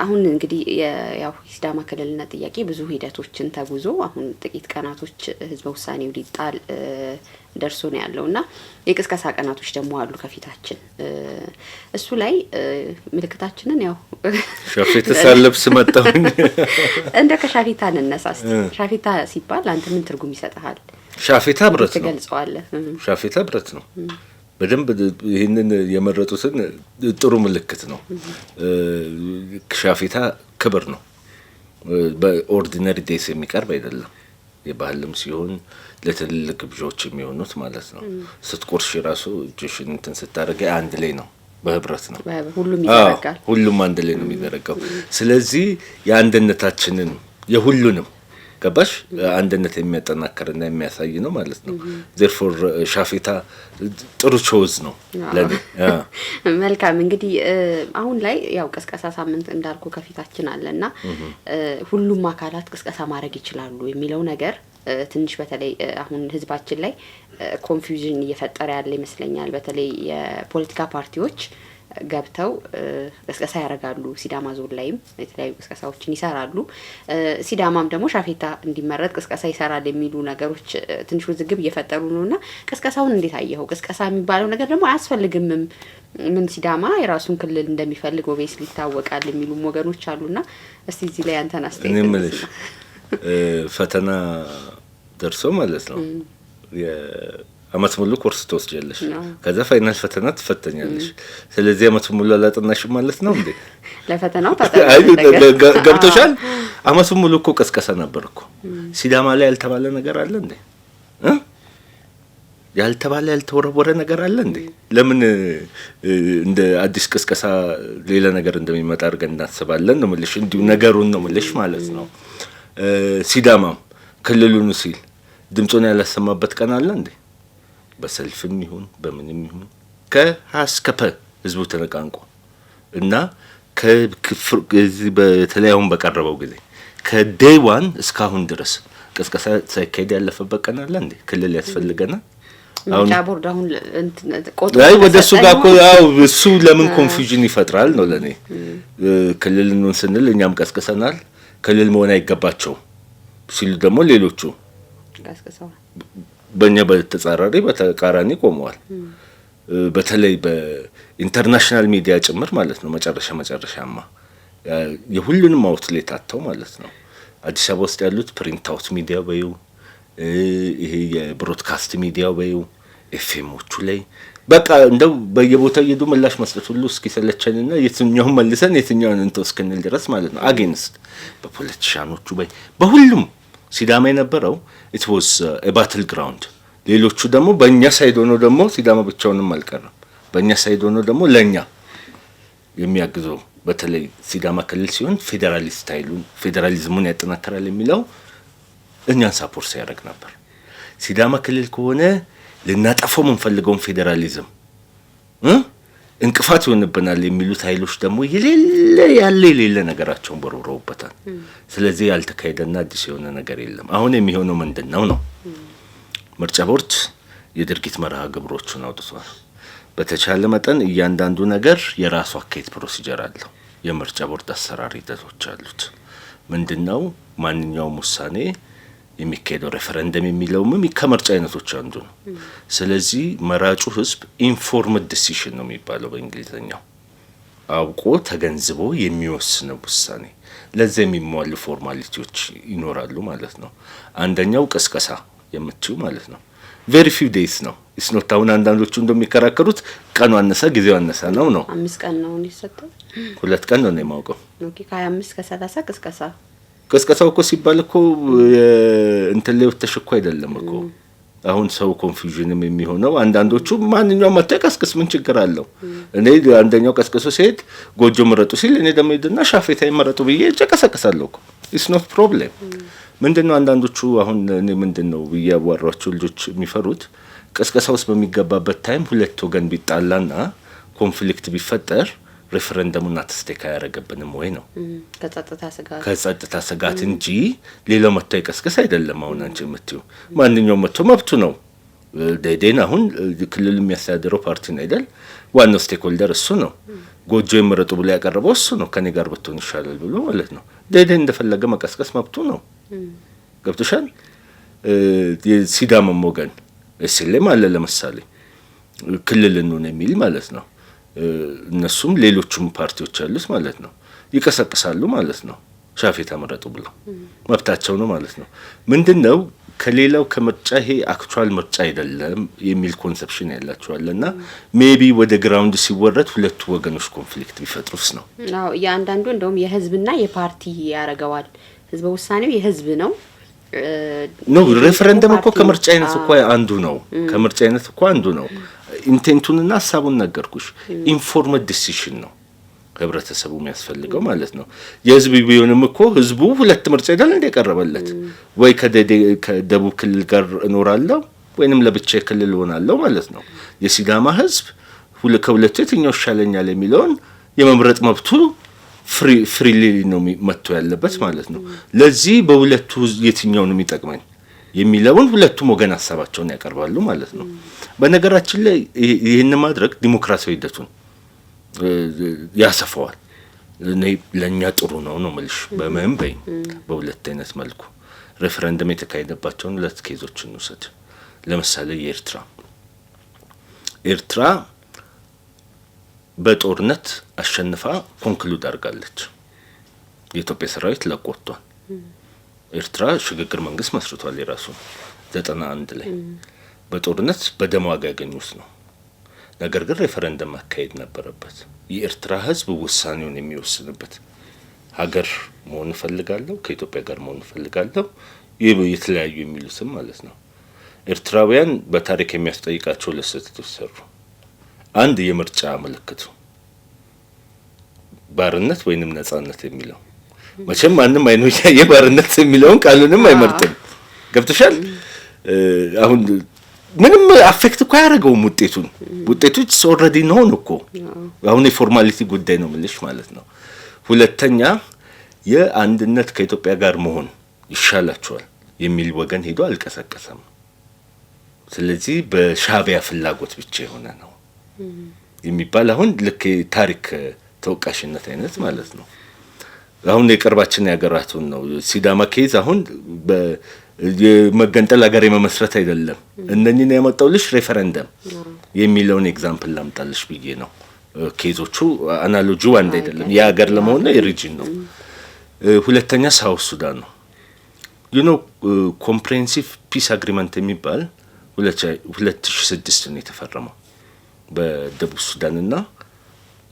አሁን እንግዲህ ያው ሲዳማ ክልልነት ጥያቄ ብዙ ሂደቶችን ተጉዞ አሁን ጥቂት ቀናቶች ህዝበ ውሳኔው ሊጣል ደርሶ ነው ያለውና የቅስቀሳ ቀናቶች ደግሞ አሉ ከፊታችን። እሱ ላይ ምልክታችንን ያው ሻፊታ ሳለብስ መጣሁኝ። እንደ ከሻፊታ እንነሳስ። ሻፊታ ሲባል አንተ ምን ትርጉም ይሰጣል? ሻፊታ ብረት ነው ትገልጸዋለህ? ሻፊታ ብረት ነው። በደንብ ይህንን የመረጡትን ጥሩ ምልክት ነው። ሻፊታ ክብር ነው። በኦርዲነሪ ዴይስ የሚቀርብ አይደለም። የባህልም ሲሆን ለትልልቅ ግብዣዎች የሚሆኑት ማለት ነው። ስትቆርሽ ራሱ እጅሽን እንትን ስታደርጊ አንድ ላይ ነው፣ በህብረት ነው። ሁሉም ይዘረጋል። ሁሉም አንድ ላይ ነው የሚዘረጋው። ስለዚህ የአንድነታችንን የሁሉንም ገባሽ አንድነት የሚያጠናክርና የሚያሳይ ነው ማለት ነው። ዜርፎር ሻፊታ ጥሩ ቾዝ ነው ለኔ። መልካም እንግዲህ አሁን ላይ ያው ቅስቀሳ ሳምንት እንዳልኩ ከፊታችን አለና ሁሉም አካላት ቅስቀሳ ማድረግ ይችላሉ የሚለው ነገር ትንሽ በተለይ አሁን ህዝባችን ላይ ኮንፊውዥን እየፈጠረ ያለ ይመስለኛል። በተለይ የፖለቲካ ፓርቲዎች ገብተው ቅስቀሳ ያደርጋሉ። ሲዳማ ዞን ላይም የተለያዩ ቅስቀሳዎችን ይሰራሉ። ሲዳማም ደግሞ ሻፊታ እንዲመረጥ ቅስቀሳ ይሰራል የሚሉ ነገሮች ትንሽ ውዝግብ እየፈጠሩ ነውና ቅስቀሳውን እንዴት አየኸው? ቅስቀሳ የሚባለው ነገር ደግሞ አያስፈልግምም። ምን ሲዳማ የራሱን ክልል እንደሚፈልግ ኦቤስ ሊታወቃል የሚሉ ወገኖች አሉና እስቲ እዚህ ላይ አንተን አስተያየት እንምልሽ። ፈተና ደርሶ ማለት ነው አመት ሙሉ ኮርስ ትወስጃለሽ፣ ከዛ ፋይናል ፈተና ትፈተኛለሽ። ስለዚህ አመት ሙሉ አላጠናሽም ማለት ነው እንዴ? ለፈተናው ገብቶሻል። አመት ሙሉ እኮ ቀስቀሳ ነበር እኮ። ሲዳማ ላይ ያልተባለ ነገር አለ እንዴ? ያልተባለ ያልተወረወረ ነገር አለ እንዴ? ለምን እንደ አዲስ ቅስቀሳ ሌላ ነገር እንደሚመጣ አድርገን እናስባለን ነው የምልሽ። እንዲሁ ነገሩን ነው የምልሽ ማለት ነው። ሲዳማም ክልሉን ሲል ድምፁን ያላሰማበት ቀን አለ እንዴ? በሰልፍም ይሁን በምንም ይሁን ከሀስከፐ ህዝቡ ተነቃንቆ እና ከዚህ በተለያዩም በቀረበው ጊዜ ከዴይ ዋን እስካሁን ድረስ ቅስቀሳ ሳይካሄድ ያለፈበት ቀን አለ እንዴ? ክልል ያስፈልገናል። አሁን ቦርድ አሁን አይ ወደሱ ጋር እኮ ያው እሱ ለምን ኮንፊውዥን ይፈጥራል ነው ለኔ። ክልልን ስንል እኛም ቀስቅሰናል፣ ክልል መሆን አይገባቸው ሲሉ ደግሞ ሌሎቹ ቀስቅሰዋል። በእኛ በተቃራኒ ቆመዋል። በተለይ በኢንተርናሽናል ሚዲያ ጭምር ማለት ነው። መጨረሻማ የሁሉንም አውትሌት አጥተው ማለት ነው። አዲስ አበባ ውስጥ ያሉት ፕሪንት አውት ሚዲያ በዩ ይሄ የብሮድካስት ሚዲያው በዩ ኤፍኤሞቹ ላይ በቃ እንደው በየቦታው እየሄዱ ምላሽ መስጠት ሁሉ እስኪሰለቸንና የትኛውን መልሰን የትኛውን እንተው እስክንል ድረስ ማለት ነው። አጌንስት በፖለቲሻኖቹ በሁሉም ሲዳማ የነበረው it was a battle ground። ሌሎቹ ደግሞ በእኛ ሳይድ ሆኖ ደግሞ ሲዳማ ብቻውንም አልቀረም። በእኛ ሳይድ ሆኖ ደግሞ ለኛ የሚያግዘው በተለይ ሲዳማ ክልል ሲሆን ፌዴራሊስት ኃይሉን ፌዴራሊዝሙን ያጠናክራል የሚለው እኛን ሳፖርት ሲያደርግ ነበር። ሲዳማ ክልል ከሆነ ልናጠፋው የምንፈልገውን ፌዴራሊዝም እንቅፋት ይሆንብናል የሚሉት ኃይሎች ደግሞ የሌለ ነገራቸውን በሮሮውበታል። ስለዚህ ያልተካሄደና አዲስ የሆነ ነገር የለም። አሁን የሚሆነው ምንድነው ነው? ምርጫ ቦርድ የድርጊት መርሃ ግብሮቹን አውጥቷል። በተቻለ መጠን እያንዳንዱ ነገር የራሱ አካሄድ ፕሮሲጀር አለው። የምርጫ ቦርድ አሰራር ሂደቶች አሉት። ምንድነው ማንኛውም ውሳኔ የሚካሄደው ሬፈረንደም የሚለውም ከምርጫ አይነቶች አንዱ ነው። ስለዚህ መራጩ ህዝብ ኢንፎርምድ ዲሲሽን ነው የሚባለው በእንግሊዘኛው፣ አውቆ ተገንዝቦ የሚወስነው ውሳኔ። ለዛ የሚሟሉ ፎርማሊቲዎች ይኖራሉ ማለት ነው። አንደኛው ቅስቀሳ የምትዩ ማለት ነው። ቬሪ ፊው ዴይስ ነው ኢስኖት። አሁን አንዳንዶቹ እንደሚከራከሩት ቀኑ አነሳ ጊዜው አነሳ ነው 5 ቀን ነው የሚሰጠው። 2 ቀን ነው የማውቀው። ኦኬ ከ25 ከ30 ቅስቀሳው እኮ ሲባል እኮ እንትን ላይ ተሽኮ አይደለም እኮ። አሁን ሰው ኮንፊውዥንም የሚሆነው አንዳንዶቹ ማንኛውም መጥቶ ቀስቅስ ምን ችግር አለው? እኔ አንደኛው ቀስቅሶ ሲሄድ ጎጆ መረጡ ሲል እኔ ደግሞ ሄድና ሻፌታይ መረጡ ብዬ እቀሰቅሳለሁ እኮ። ኢትስ ኖት ፕሮብሌም። ምንድነው አንዳንዶቹ አሁን እኔ ምንድነው ያዋራቸው ልጆች የሚፈሩት ቅስቀሳ ውስጥ በሚገባበት ታይም ሁለት ወገን ቢጣላና ኮንፍሊክት ቢፈጠር ሬፈረንደሙን አትስቴክ ያደረገብንም ወይ ነው። ከጸጥታ ስጋት እንጂ ሌላው መጥቶ ይቀስቀስ አይደለም። አሁን አንቺ የምትዩ ማንኛውም መጥቶ መብቱ ነው። ደዴን አሁን ክልል የሚያስተዳድረው ፓርቲ ነው አይደል? ዋናው ስቴክ ሆልደር እሱ ነው። ጎጆ ይመረጡ ብሎ ያቀረበው እሱ ነው። ከኔ ጋር ብትሆን ይሻላል ብሎ ማለት ነው። ደዴን እንደፈለገ መቀስቀስ መብቱ ነው። ገብቶሻል? የሲዳማም ወገን እሲለም አለ ለምሳሌ ክልልን ነው የሚል ማለት ነው። እነሱም ሌሎችም ፓርቲዎች አሉት ማለት ነው። ይቀሰቅሳሉ ማለት ነው። ሻፌታ መረጡ ብለው መብታቸው ነው ማለት ነው። ምንድነው ከሌላው ከምርጫ ይሄ አክቹአል ምርጫ አይደለም የሚል ኮንሰፕሽን ያላቸዋልና ሜቢ ወደ ግራውንድ ሲወረድ ሁለቱ ወገኖች ኮንፍሊክት ቢፈጥሩስ ነው። አዎ ያንዳንዱ እንደውም የህዝብና የፓርቲ ያረጋዋል። ህዝበ ውሳኔው የህዝብ ነው። ነው ሬፈረንደም እኮ ከምርጫ አይነት እኮ አንዱ ነው። ከምርጫ አይነት እኮ አንዱ ነው። ኢንቴንቱንና ሀሳቡን ነገርኩሽ። ኢንፎርምድ ዲሲሽን ነው ህብረተሰቡ የሚያስፈልገው ማለት ነው። የህዝብ ቢሆንም እኮ ህዝቡ ሁለት ምርጫ አይደል እንደ ቀረበለት ወይ ከደቡብ ክልል ጋር እኖራለሁ ወይንም ለብቻ ክልል ሆናለሁ ማለት ነው። የሲዳማ ህዝብ ከሁለቱ የትኛው ይሻለኛል የሚለውን የመምረጥ መብቱ ፍሪሊ ነው መጥቶ ያለበት ማለት ነው። ለዚህ በሁለቱ የትኛው ነው የሚጠቅመኝ የሚለውን ሁለቱም ወገን ሀሳባቸውን ያቀርባሉ ማለት ነው። በነገራችን ላይ ይሄን ማድረግ ዲሞክራሲያዊ ሂደቱን ያሰፋዋል። ለኛ ጥሩ ነው መልሽ በመም በይ በሁለት አይነት መልኩ ሬፈረንደም የተካሄደባቸውን ሁለት ኬዞች እንውሰድ። ለምሳሌ ኤርትራ በጦርነት አሸንፋ ኮንክሉድ አድርጋለች። የኢትዮጵያ ሰራዊት ለቆቷል። ኤርትራ ሽግግር መንግስት መስርቷል የራሱ 91 ላይ በጦርነት በደም ዋጋ ያገኙት ነው። ነገር ግን ሬፈረንደም ማካሄድ ነበረበት። የኤርትራ ህዝብ ውሳኔውን የሚወስንበት ሀገር መሆን ፈልጋለሁ ከኢትዮጵያ ጋር መሆን ፈልጋለሁ የተለያዩ የሚሉትም ማለት ነው። ኤርትራውያን በታሪክ የሚያስጠይቃቸው ለስህተቶች ሰሩ። አንድ የምርጫ ምልክቱ ባርነት ወይንም ነጻነት የሚለው መቼም ማንም አይኑ የባርነት የሚለውን ቃሉንም አይመርጥም። ገብተሻል? አሁን ምንም አፌክት እኮ ያደረገው ውጤቱ ኦልሬዲ ነው እኮ አሁን የፎርማሊቲ ጉዳይ ነው ምልሽ ማለት ነው። ሁለተኛ የአንድነት ከኢትዮጵያ ጋር መሆን ይሻላቸዋል የሚል ወገን ሄዶ አልቀሰቀሰም። ስለዚህ በሻዕቢያ ፍላጎት ብቻ የሆነ ነው የሚባል አሁን ልክ ታሪክ ተወቃሽነት አይነት ማለት ነው። አሁን የቅርባችን ያገራቱን ነው ሲዳማ ኬዝ አሁን የመገንጠል ሀገር የመመስረት አይደለም እነኚህን ያመጣውልሽ ሬፈረንደም የሚለውን ኤግዛምፕል ላምጣልሽ ብዬ ነው። ኬዞቹ አናሎጂው አንድ አይደለም። የሀገር ለመሆን የሪጅን ነው። ሁለተኛ ሳውዝ ሱዳን ነው። ኮምፕሬሄንሲቭ ፒስ አግሪመንት የሚባል 2006 ነው የተፈረመው በደቡብ ሱዳንና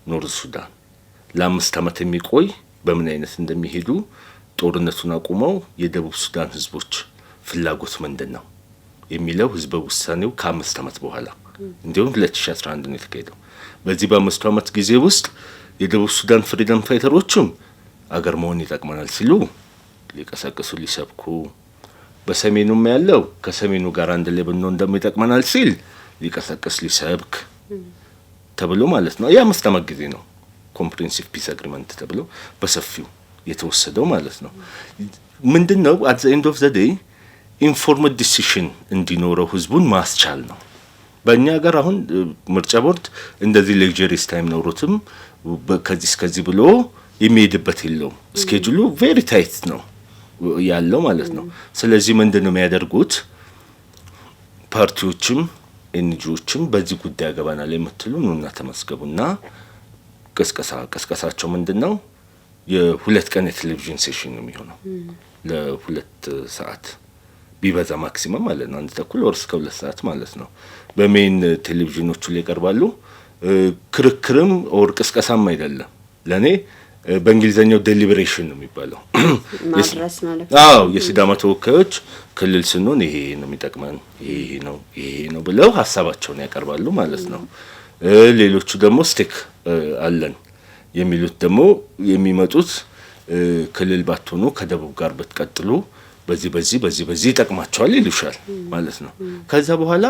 ኖርዝ ሱዳን ለ5 ዓመት የሚቆይ በምን አይነት እንደሚሄዱ ጦርነቱን አቁመው የደቡብ ሱዳን ህዝቦች ፍላጎት ምንድነው የሚለው ህዝበ ውሳኔው ከ5 ዓመት በኋላ እንዲሁም 2011 ነው የተካሄደው። በዚህ በ5 ዓመት ጊዜ ውስጥ የደቡብ ሱዳን ፍሪደም ፋይተሮችም አገር መሆን ይጠቅመናል ሲሉ ሊቀሰቅሱ ሊሰብኩ፣ በሰሜኑም ያለው ከሰሜኑ ጋር አንድ ላይ ብንሆን እንደሚጠቅመናል ሲል ሊቀሰቅስ ሊሰብክ ተብሎ ማለት ነው። ያ5 ዓመት ጊዜ ነው ኮምፕሬሄንሲቭ ፒስ አግሪመንት ተብሎ በሰፊው የተወሰደው ማለት ነው። ምንድነው አት ዘ ኤንድ ኦፍ ዘ ዴይ ኢንፎርምድ ዲሲሽን እንዲኖረው ህዝቡን ማስቻል ነው። በእኛ ሀገር አሁን ምርጫ ቦርድ እንደዚህ ሌክዠሪስ ታይም ኖሮትም ከዚህ ብሎ የሚሄድበት የለውም። ስኬጁሉ ቬሪ ታይት ነው ያለው ማለት ነው። ስለዚህ ምንድነው የሚያደርጉት ፓርቲዎችም ኤንጂኦዎችም በዚህ ጉዳይ ያገባናል የምትሉ ነውና ተመስገቡና ቀስቀሳቸው ምንድነው የ2 ቀን የቴሌቪዥን ሴሽን ነው የሚሆነው ለ2 ሰዓት ቢበዛ ማክሲመም ማለት ነው 1 ተኩል ወር እስከ 2 ሰዓት ማለት ነው። በሜን ቴሌቪዥኖቹ ላይ ይቀርባሉ። ክርክርም ወር ቅስቀሳም አይደለም። ለኔ በእንግሊዘኛው ዴሊብሬሽን ነው የሚባለው ማድረስ ማለት ነው። አዎ የሲዳማ ተወካዮች ክልል ስንሆን ይሄ ነው የሚጠቅመን ይሄ ነው ብለው ሀሳባቸውን ያቀርባሉ ማለት ነው። ሌሎቹ ደግሞ ስቴክ አለን የሚሉት ደግሞ የሚመጡት ክልል ባትሆኑ ከደቡብ ጋር ብትቀጥሉ በዚህ ይጠቅማቸዋል ይሉሻል ማለት ነው። ከዛ በኋላ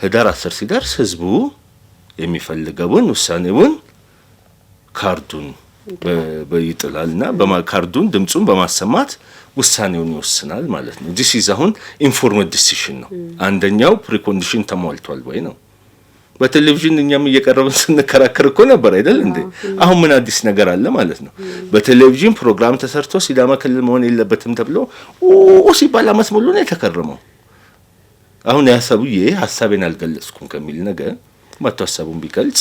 ህዳር 10 ሲደርስ ህዝቡ የሚፈልገውን ውሳኔውን ካርዱን በይጥላልና በካርዱን ድምጹን በማሰማት ውሳኔውን ይወስናል ማለት ነው። ዲስ ኢዝ አሁን ኢንፎርምድ ዲሲሽን ነው። አንደኛው ፕሪኮንዲሽን ተሟልቷል ወይ ነው። በቴሌቪዥን እኛም እየቀረብን ስንከራከር እኮ ነበር አይደል እንዴ? አሁን ምን አዲስ ነገር አለ ማለት ነው? በቴሌቪዥን ፕሮግራም ተሰርቶ ሲዳማ ክልል መሆን የለበትም ተብሎ ሲባል አመት ሙሉ ነው የተከረመው። አሁን ያሰቡዬ ሐሳቤን አልገለጽኩም ከሚል ነገር መጥቶ ሐሳቡን ቢገልጽ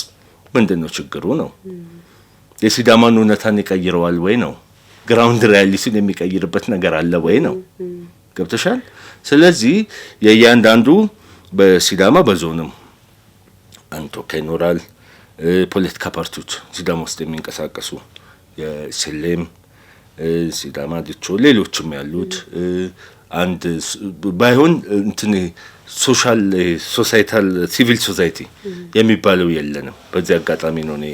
ምንድነው ችግሩ ነው? የሲዳማን እውነታን ይቀይረዋል ወይ ነው? ግራውንድ ሪያሊቲን የሚቀይርበት ነገር አለ ወይ ነው? ገብተሻል? ስለዚህ የእያንዳንዱ በሲዳማ በዞንም አንቶካ ይኖራል። ፖለቲካ ፓርቲዎች ሲዳማ ውስጥ የሚንቀሳቀሱ የሰሌም ሲዳማ ዲቾ ሌሎችም ያሉት አንድ ባይሆን እንትን ሶሳይታል ሲቪል ሶሳይቲ የሚባለው የለንም። በዚህ አጋጣሚ ነው እኔ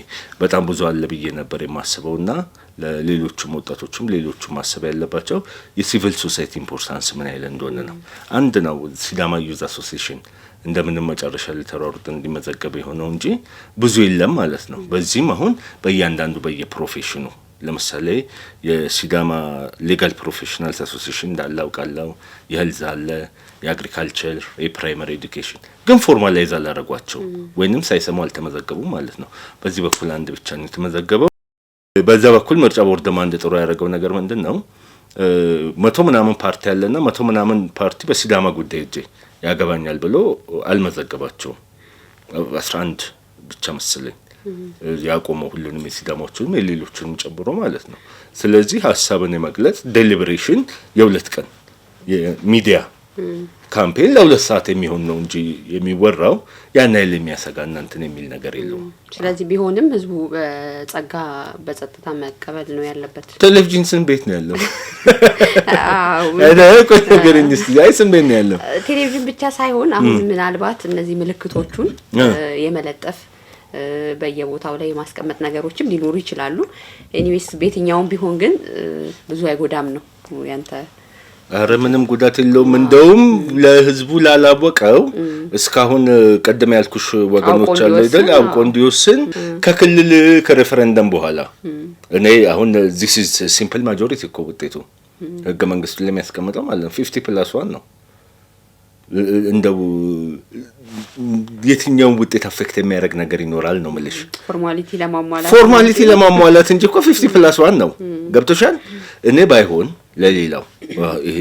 በጣም ብዙ አለ ብዬ ነበር የማስበውና ለሌሎችም ወጣቶችም ሌሎችም ማሰብ ያለባቸው የሲቪል ሶሳይቲ ኢምፖርታንስ ምን ያህል እንደሆነ ነው። አንድ ነው ሲዳማ ዩዝ አሶሲዬሽን እንደምንም መጨረሻ ሊተራሩት እንዲመዘገብ የሆነው እንጂ ብዙ የለም ማለት ነው። በዚህም አሁን በእያንዳንዱ በየፕሮፌሽኑ ለምሳሌ የሲዳማ ሌጋል ፕሮፌሽናልስ አሶሲዬሽን እንዳለ አውቃለሁ። የሄልዝ አለ፣ የአግሪካልቸር፣ የፕራይመሪ ኤዱኬሽን ግን ፎርማላይዝ አላረጓቸው ወይንም ሳይሰሙ አልተመዘገቡም ማለት ነው። በዚህ በኩል አንድ ብቻ ነው የተመዘገበው። በዛ በኩል ምርጫ ቦርድ አንድ ጥሩ ያደረገው ነገር ምንድነው 100 ምናምን ፓርቲ ያለና 100 ምናምን ፓርቲ በሲዳማ ጉዳይ እጄ ያገባኛል ብሎ አልመዘገባቸውም። 11 ብቻ መሰለኝ ያቆመው ሁሉንም የሲዳማዎቹንም የሌሎቹንም ጨምሮ ማለት ነው። ስለዚህ ሀሳብን የመግለጽ ዴሊብሬሽን የ2 ቀን የሚዲያ ካምፔን ለ2 ሰዓት የሚሆን ነው እንጂ የሚወራው ያን ያህል የሚያሰጋ እናንተን የሚል ነገር የለውም። ስለዚህ ቢሆንም ህዝቡ በጸጥታ መቀበል ነው ያለበት። ቴሌቪዥን ስንት ቤት ነው ያለው? ቆይ ንገረኝ እስቲ። አይ ስንት ቤት ነው ያለው? ቴሌቪዥን ብቻ ሳይሆን አሁን ምናልባት እነዚህ ምልክቶቹን የመለጠፍ በየቦታው ላይ የማስቀመጥ ነገሮችም ሊኖሩ ይችላሉ። ኤኒዌይስ በየትኛውም ቢሆን ግን ብዙ አይጎዳም ነው ያንተ? አረ ምንም ጉዳት የለውም። እንደውም ለህዝቡ ላላወቀው እስካሁን ቀደም ያልኩሽ ወገኖች አለ አይደል አውቆ እንዲወስን ከክልል ከሬፈረንደም በኋላ እኔ አሁን this is simple majority እኮ ውጤቱ ህገ መንግስቱ ለሚያስቀምጠው ማለት ነው 50+1 ነው። እንደው የትኛው ውጤት አፌክት የሚያደርግ ነገር ይኖራል ነው ማለት ፎርማሊቲ ለማሟላት እንጂ እኮ 50+1 ነው። ገብቶሻል? እኔ ባይሆን ለሌላው ይሄ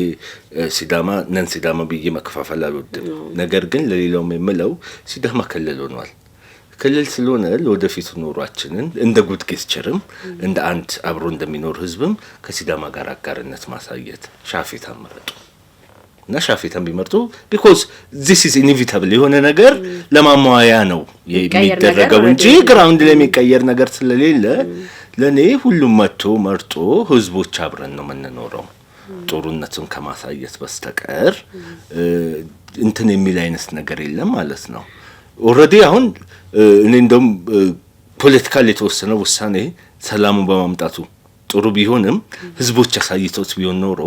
ሲዳማ ነን ሲዳማ ብዬ መከፋፈል አልወድም። ነገር ግን ለሌላው የምለው ሲዳማ ክልል ሆኗል። ክልል ስለሆነ ለወደፊቱ ኑሯችንን እንደ ጉድ ጌስቸርም እንደ አንድ አብሮ እንደሚኖር ህዝብም ከሲዳማ ጋር አጋርነት ማሳየት ሻፌታ መረጡ እና ሻፌታን ቢመርጡ because this is inevitable የሆነ ነገር ለማሟያ ነው የሚደረገው እንጂ ግራውንድ ላይ የሚቀየር ነገር ስለሌለ ለኔ ሁሉም መርጦ ህዝቦች አብረን ነው የምንኖረው ጦርነቱን ከማሳየት በስተቀር እንትን የሚል አይነት ነገር የለም ማለት ነው። ኦሬዲ አሁን እኔ እንደውም ፖለቲካል የተወሰነው ውሳኔ ሰላሙን በማምጣቱ ጥሩ ቢሆንም ህዝቦች አሳይተውት ቢሆን ኖሮ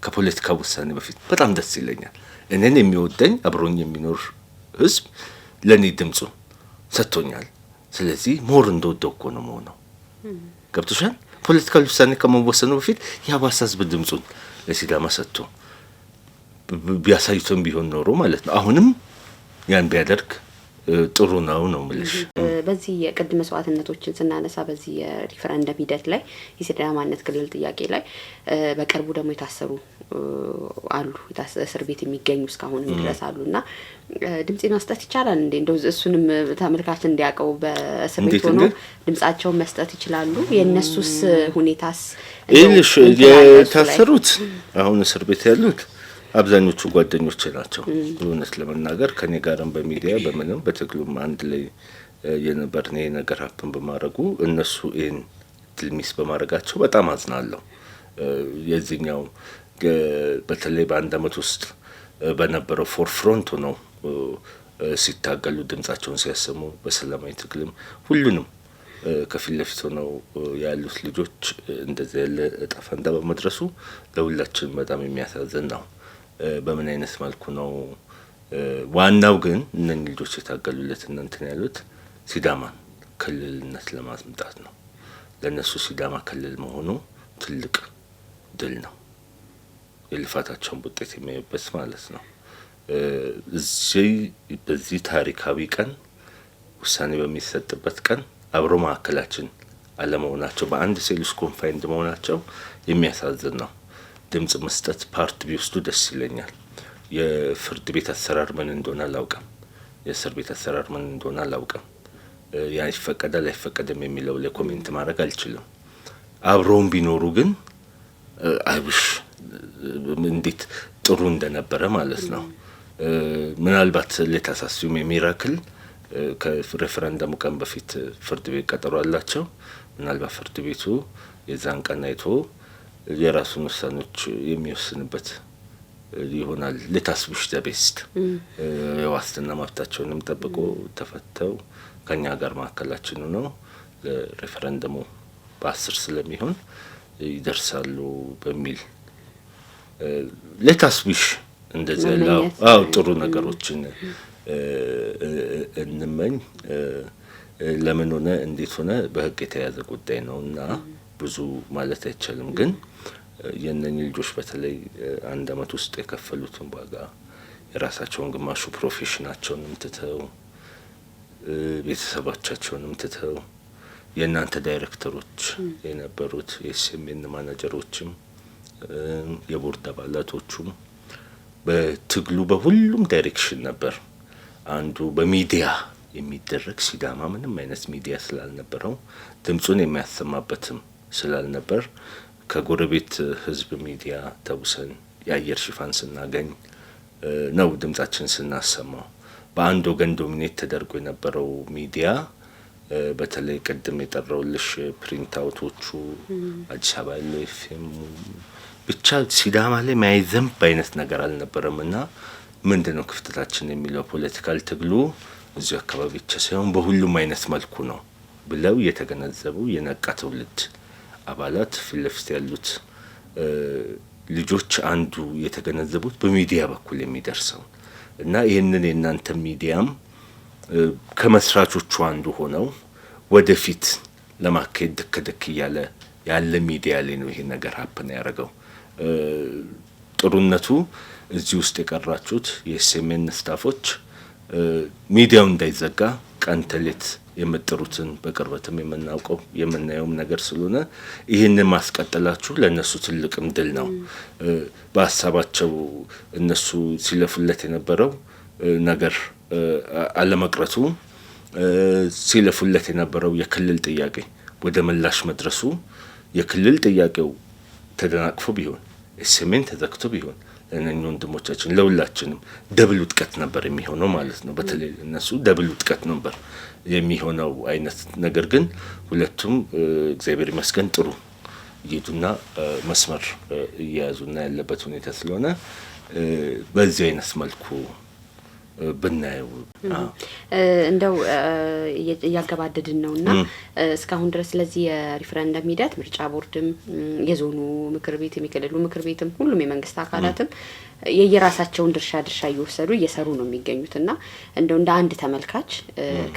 ከፖለቲካ ውሳኔ በፊት በጣም ደስ ይለኛል። እኔን የሚወደኝ አብሮኝ የሚኖር ህዝብ ለኔ ድምጹ ሰጥቶኛል። ስለዚህ ሞር እንደወደው እኮ ነው የምሆነው። ገብቶሻል? ፖለቲካል ውሳኔ ከመወሰኑ በፊት ያባሰ ህዝብ ድምጹን ለሲዳማ ሰጥቶ ቢያሳይቶን ቢሆን ኖሮ ማለት ነው። አሁንም ያን ቢያደርግ ጥሩ ነው የምልሽ። በዚህ የቅድመ መስዋዕትነቶችን ስናነሳ በዚህ የሪፈረንደም ሂደት ላይ የሲዳማነት ክልል ጥያቄ ላይ በቅርቡ ደግሞ የታሰሩ አሉ እስር ቤት የሚገኙ እስካሁን ድረስ አሉና ድምጽ መስጠት ይቻላል እንዴ? እንደው እሱንም ተመልካች እንዲያቀው በእስር ቤት ሆኖ ድምጻቸውን መስጠት ይችላሉ? የነሱስ ሁኔታስ? እልሽ የታሰሩት አሁን እስር ቤት ያሉት አብዛኞቹ ጓደኞቼ ናቸው። እውነት ለመናገር ከኔ ጋርም በሚዲያ በምንም በትግሉም አንድ ላይ የነበርን ይሄ ነገር ሀፕን በማድረጉ እነሱ ይሄን ድልሚስ በማድረጋቸው በጣም አዝናለሁ። የዚህኛው በተለይ በአንድ አመት ውስጥ በነበረው ፎርፍሮንት ነው ሲታገሉ ድምጻቸውን ሲያሰሙ በሰላማዊ ትግልም ሁሉንም ከፊት ለፊት ነው ያሉት ልጆች እንደዚህ ያለ እጣ ፈንታ በመድረሱ ለሁላችንም በጣም የሚያሳዝን ነው። በምን አይነት መልኩ ነው? ዋናው ግን እነኚህ ልጆች የታገሉለት እንትን ያሉት ሲዳማን ክልልነት ለማምጣት ነው። ለነሱ ሲዳማ ክልል መሆኑ ትልቅ ድል ነው። የልፋታቸውን ውጤት የሚያዩበት ማለት ነው። በዚህ ታሪካዊ ቀን ውሳኔ በሚሰጥበት ቀን አብሮ ማዕከላችን አለመሆናቸው በአንድ ሴል ውስጥ ኮንፋይንድ መሆናቸው የሚያሳዝን ነው። ድምጽ መስጠት ፓርት ቢወስዱ ደስ ይለኛል። የፍርድ ቤት አሰራር ምን እንደሆነ አላውቅም። የእስር ቤት አሰራር ምን እንደሆነ አላውቅም። ያ ይፈቀዳል አይፈቀድም የሚለው ላይ ኮሜንት ማድረግ አልችልም። አብረውም ቢኖሩ ግን አይብሽ እንዴት ጥሩ እንደነበረ ማለት ነው። ምናልባት ለታሳስዩም የሚራክል ከሬፈረንደሙ ቀን በፊት ፍርድ ቤት ቀጠሮ አላቸው። ምናልባት ፍርድ ቤቱ የዛን ቀን አይቶ የራሱን ውሳኔዎች የሚወስንበት ይሆናል። ለታስቡሽ ዘቤስት የዋስትና መብታቸውንም ጠብቆ ተፈተው ከኛ ጋር ማዕከላችን ነው ለሬፈረንደሙ በ10 ስለሚሆን ይደርሳሉ በሚል ለታስቡሽ እንደዚህ ያለው ጥሩ ነገሮችን እንመኝ። ለምን ሆነ እንዴት ሆነ በህግ የተያዘ ጉዳይ ነውና ብዙ ማለት አይቻልም። ግን የነኚህ ልጆች በተለይ አንድ አመት ውስጥ የከፈሉትን ዋጋ የራሳቸውን ግማሹ ፕሮፌሽናቸውንም ትተው ቤተሰቦቻቸውንም ትተው የእናንተ ዳይሬክተሮች የነበሩት የኤስኤምኤን ማናጀሮችም የቦርድ አባላቶቹም በትግሉ በሁሉም ዳይሬክሽን ነበር። አንዱ በሚዲያ የሚደረግ ሲዳማ ምንም አይነት ሚዲያ ስላልነበረው ድምጹን የሚያሰማበትም ስላልነበር ከጎረቤት ህዝብ ሚዲያ ተውሰን የአየር ሽፋን ስናገኝ ነው ድምጻችን ስናሰማው። በአንድ ወገን ዶሚኔት ተደርጎ የነበረው ሚዲያ በተለይ ቅድም የጠራውልሽ ፕሪንት አውቶቹ አዲስ አበባ ያለው ኤፍኤም ብቻ ሲዳማ ላይ ማይዘንብ አይነት ነገር አልነበረምና ምንድነው ክፍተታችን የሚለው ፖለቲካል ትግሉ እዚህ አካባቢ ብቻ ሳይሆን በሁሉም አይነት መልኩ ነው ብለው የተገነዘቡ የነቃ ትውልድ አባላት ፊት ለፊት ያሉት ልጆች አንዱ የተገነዘቡት በሚዲያ በኩል የሚደርሰው እና ይህንን የእናንተ ሚዲያም ከመስራቾቹ አንዱ ሆነው ወደፊት ለማካሄድ ድክ እያለ ያለ ሚዲያ ላይ ነው ይሄ ነገር ሀፕን ያደረገው። ጥሩነቱ እዚህ ውስጥ የቀራችሁት የኤስኤምኤን ስታፎች ሚዲያው እንዳይዘጋ ቀን ተሌት የምትጥሩትን በቅርበትም የምናውቀው የምናየውም ነገር ስለሆነ ይህንን ማስቀጠላችሁ ለእነሱ ትልቅም ድል ነው። በሀሳባቸው እነሱ ሲለፉለት የነበረው ነገር አለመቅረቱ፣ ሲለፉለት የነበረው የክልል ጥያቄ ወደ ምላሽ መድረሱ፣ የክልል ጥያቄው ተደናቅፎ ቢሆን ኤስኤምኤን ተዘግቶ ቢሆን ለእነኛ ወንድሞቻችን ለሁላችንም ደብል ውጥቀት ነበር የሚሆነው ማለት ነው። በተለይ እነሱ ደብል ውጥቀት ነበር የሚሆነው አይነት ነገር ግን ሁለቱም እግዚአብሔር ይመስገን ጥሩ እየሄዱና መስመር እየያዙና ያለበት ሁኔታ ስለሆነ በዚህ አይነት መልኩ ብናየው እንደው እያገባደድን ነውና እስካሁን ድረስ ስለዚህ የሪፈረንደም ሂደት ምርጫ ቦርድም የዞኑ ምክር ቤት የሚከለሉ ምክር ቤትም ሁሉም የመንግስት አካላትም የየራሳቸውን ድርሻ እየወሰዱ እየሰሩ ነው የሚገኙትና እንደው እንደ አንድ ተመልካች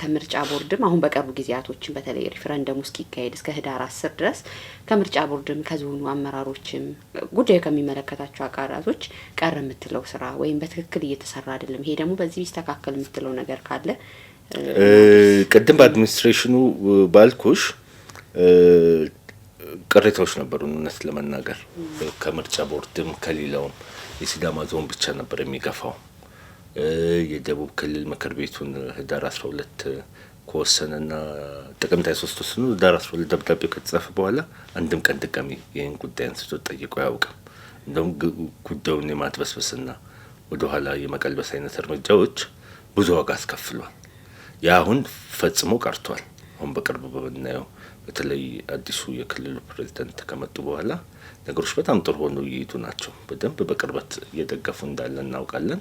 ከምርጫ ቦርድም አሁን በቅርቡ ጊዜያቶችን በተለይ ሪፈረንደም ውስጥ ይካሄድ እስከ ህዳር 10 ድረስ ከምርጫ ቦርድም ከዞኑ አመራሮችም ጉዳዩ ከሚመለከታቸው አካላቶች ቀር የምትለው ስራ ወይም በትክክል እየተሰራ አይደለም ይሄ ደግሞ በዚህ ይስተካከል የምትለው ነገር ካለ ቅድም በአድሚኒስትሬሽኑ ባልኩሽ ቅሬታዎች ነበሩ እውነት ለመናገር ከምርጫ ቦርድም ከሌላውም የሲዳማ ዞን ብቻ ነበር የሚገፋው የደቡብ ክልል ምክር ቤቱን ህዳር 12 ከወሰነና ጥቅምት 23 ወስኖ ህዳር 12 ደብዳቤ ከተጻፈ በኋላ አንድም ቀን ድጋሚ ይህን ጉዳይ አንስቶ ጠይቆ አያውቅም። እንደውም ጉዳዩን የማድበስበስና ወደ ኋላ የመቀልበስ አይነት እርምጃዎች ብዙ ዋጋ አስከፍሏል። ያ አሁን ፈጽሞ ቀርቷል። አሁን በቅርብ በምናየው በተለይ አዲሱ የክልሉ ፕሬዝዳንት ከመጡ በኋላ ነገሮች በጣም ጥሩ ሆነው እየሄዱ ናቸው። በደንብ በቅርበት እየደገፉ እንዳለ እናውቃለን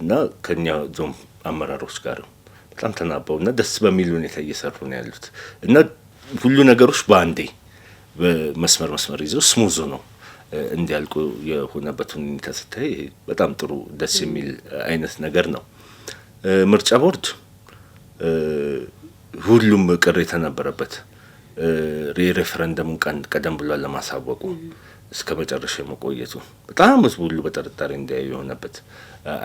እና ከኛ ዞን አመራሮች ጋር በጣም ተናበውና ደስ በሚል ሁኔታ እየሰሩ ነው ያሉት እና ሁሉ ነገሮች በአንዴ በመስመር ይዘው ስሙዝ ነው እንዲያልቁ የሆነበት ሁኔታ ስታይ በጣም ጥሩ ደስ የሚል አይነት ነገር ነው። ምርጫ ቦርድ ሁሉም ቅሬታ ነበረበት ሪፈረንደሙን ቀደም ብሎ ለማሳወቁ እስከ መጨረሻ መቆየቱ በጣም ህዝቡ ሁሉ በጥርጣሬ እንዲያዩ የሆነበት